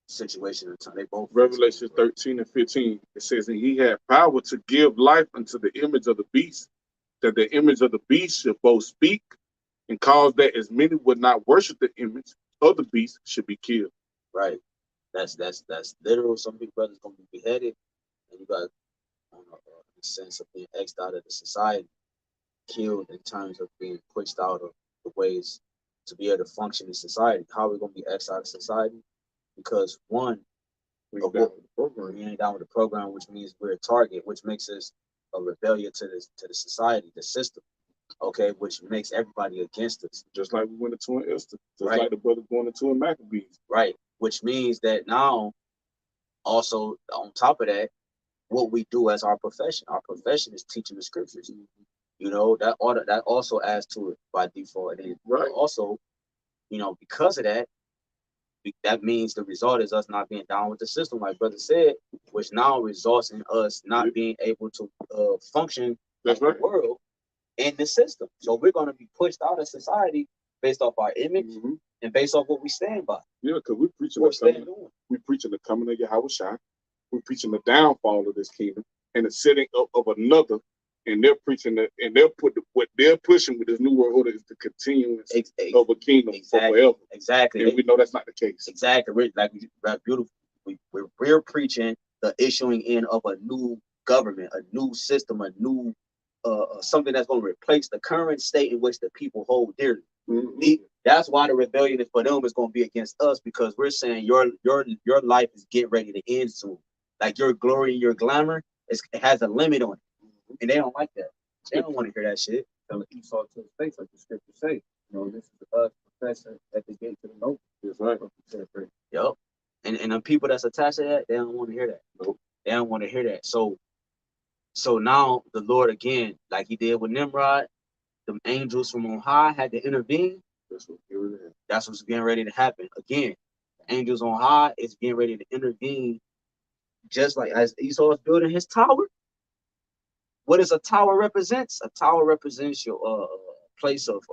situation and time. They both Revelation 13 and 15. It says, and he had power to give life unto the image of the beast, that the image of the beast should both speak and cause that as many would not worship the image of the beast should be killed. Right. That's literal. Some big brothers gonna be beheaded, and you got the sense of being exed out of the society, killed in terms of being pushed out of the ways to be able to function in society. How are we gonna be exed out of society? Because one, We of down what with the program. we ain't down with the program, which means we're a target, which makes us a rebellion to the society, the system. Okay, which makes everybody against us. Just like we went into an Esther, just Right. like the brother going into a Maccabees. Right. Which means that now, also on top of that, what we do as our profession is teaching the scriptures. You know, that also adds to it by default. And Right. also, you know, because of that, that means the result is us not being down with the system, like brother said, which now results in us not being able to function That's like right. the world in the system. So we're going to be pushed out of society based off our image and based off what we stand by. Yeah, because we're preaching What we stand on. we're preaching the coming of YAHWASHI. We're preaching the downfall of this kingdom and the setting up of another. And they're preaching that, and what they're pushing with this new world order is the continuance of a kingdom for forever. Exactly. And we know that's not the case. Exactly. We're beautiful. We're preaching the issuing in of a new government, a new system, a new something that's going to replace the current state in which the people hold dearly. That's why the rebellion is for them is going to be against us, because we're saying your life is getting ready to end soon. Like your glory and your glamour it has a limit on it, and they don't like that. They don't want to hear that shit. Telling Esau to his face, like the scripture say. You know, this is us professor at the gate to the noble. That's right. Yep. And the people that's attached to that, they don't want to hear that. Nope. They don't want to hear that. So now the Lord again, like he did with Nimrod, the angels from on high had to intervene. That's what's getting ready to happen. Again, the angels on high is getting ready to intervene, just like as Esau is building his tower. What does a tower represents? A tower represents your place of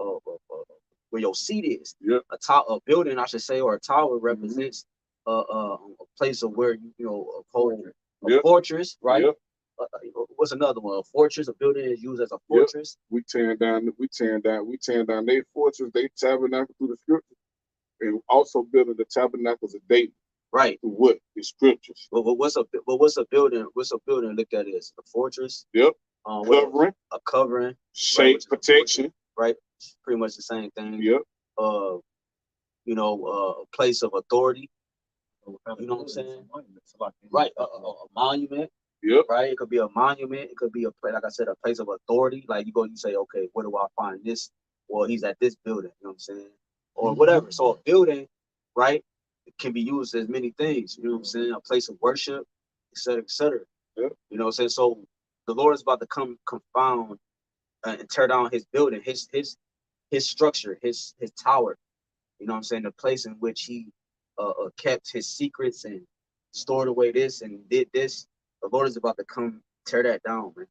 where your seat is. Yep. A building, I should say, or a tower represents a place of where you know hold a fortress, right? Yep. What's another one? A fortress. A building is used as a fortress. We tearing down their fortress, they tabernacle through the scriptures, and also building the tabernacles of David. Right. Through what? The scriptures. What's a building? What's a building? Look at this. A fortress. Yep. Covering. A covering. Shape, right, protection. Right. It's pretty much the same thing. Yep. You know, a place of authority. You know what I'm saying? Right. A monument. Yep. Right. It could be a monument. It could be a place, like I said, a place of authority. Like you go, you say, okay, where do I find this? Well, he's at this building. You know what I'm saying? Or whatever. So a building, right, can be used as many things. You know what I'm saying? A place of worship, et cetera, et cetera. Yep. You know what I'm saying? So the Lord is about to come confound and tear down his building, his structure, his tower. You know what I'm saying? The place in which he kept his secrets and stored away this and did this. The Lord is about to come tear that down, man.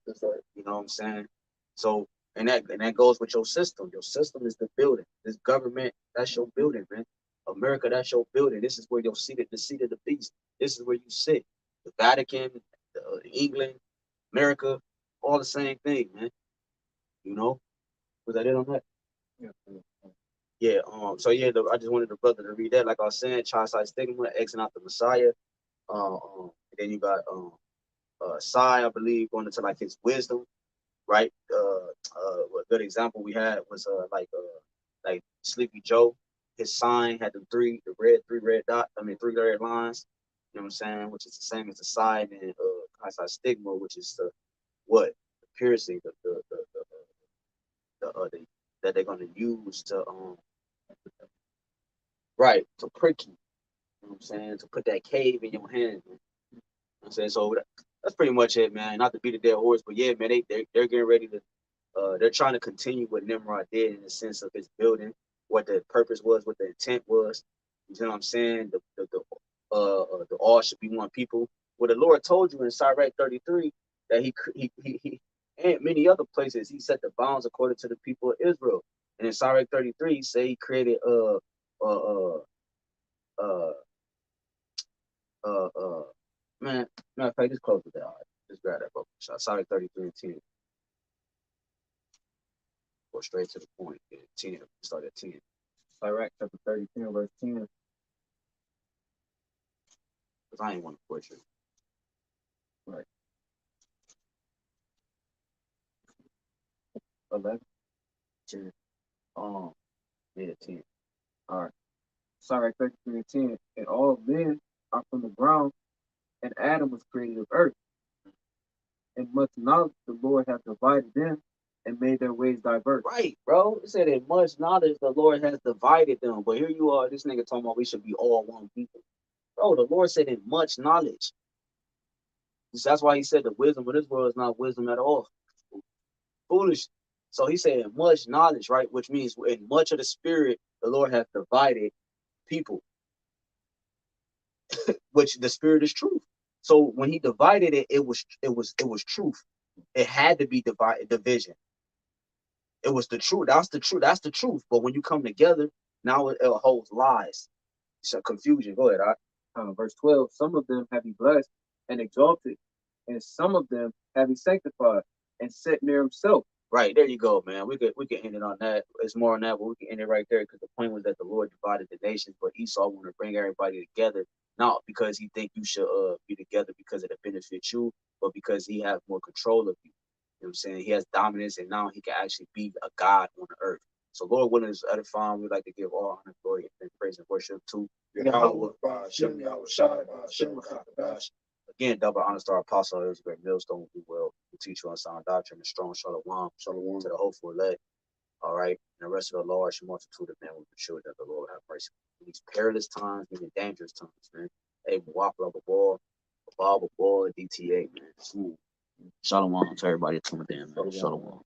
You know what I'm saying? So and that goes with your system. Your system is the building. This government, that's your building, man. America, that's your building. This is where you're seated, the seat of the beast. This is where you sit. The Vatican, England, America, all the same thing, man. You know? Was that it on that? Yeah. So yeah, I just wanted the brother to read that. Like I was saying, child-side stigma, Xing out the Messiah. And then you got Sai, I believe, going into like his wisdom, right? A good example we had was like Sleepy Joe. His sign had the three red lines. You know what I'm saying? Which is the same as the sign and child-side stigma, which is the piercing, that they're gonna use to to prick you. You know what I'm saying? To put that cave in your hand. Man. You know what I'm saying? So that's pretty much it, man. Not to beat a dead horse, but yeah, man, they're getting ready to they're trying to continue what Nimrod did in the sense of his building, what the purpose was, what the intent was. You know what I'm saying? The all should be one people. Well, the Lord told you in Sirach 33 that he and many other places he set the bounds according to the people of Israel. And in Sirach 33, he say he created man, matter of fact, just close with that. All right, just grab that book. Sirach 33 and 10. Go straight to the point. 10. Start at 10. Sirach chapter 32, verse 10. Because I ain't want to push it. Right. 11. 10. Yeah, 10. All right. Sirach 33 and 10. And all men are from the ground, and Adam was created of earth. And much knowledge the Lord hath divided them and made their ways diverse. Right, bro. It said in much knowledge the Lord has divided them. But here you are, this nigga talking about we should be all one people. Bro, the Lord said in much knowledge. That's why he said the wisdom of this world is not wisdom at all. Foolish. So he said in much knowledge, right? Which means in much of the spirit, the Lord has divided people. Which the spirit is truth. So when he divided it, it was truth. It had to be division. It was the truth. That's the truth. That's the truth. But when you come together, now it holds lies. It's a confusion. Go ahead. Verse 12. Some of them have he blessed and exalted, and some of them have he sanctified and set near himself. Right, there you go, man. We could end it on that. It's more on that, but we can end it right there because the point was that the Lord divided the nations, but Esau wanted to bring everybody together, not because he think you should be together because it benefits you, but because he has more control of you. You know what I'm saying? He has dominance, and now he can actually be a God on the earth. So Lord willing is edifying. We'd like to give all honor, glory, and praise and worship to YAHAWAH, BAHASHAM, YAHAWASHI, BAHASHAM, HAQADASH. Again, double honor to our apostle. It was a great millstone. We will teach you on sound doctrine and strong shalom. Shalom. To the hopeful elect. All right. And the rest of the large multitude of men will be sure that the Lord have mercy. In these perilous times, in these dangerous times, man. Hey, waffle up a ball, DTA, man. Shalom to everybody tuned in, man. Shalom.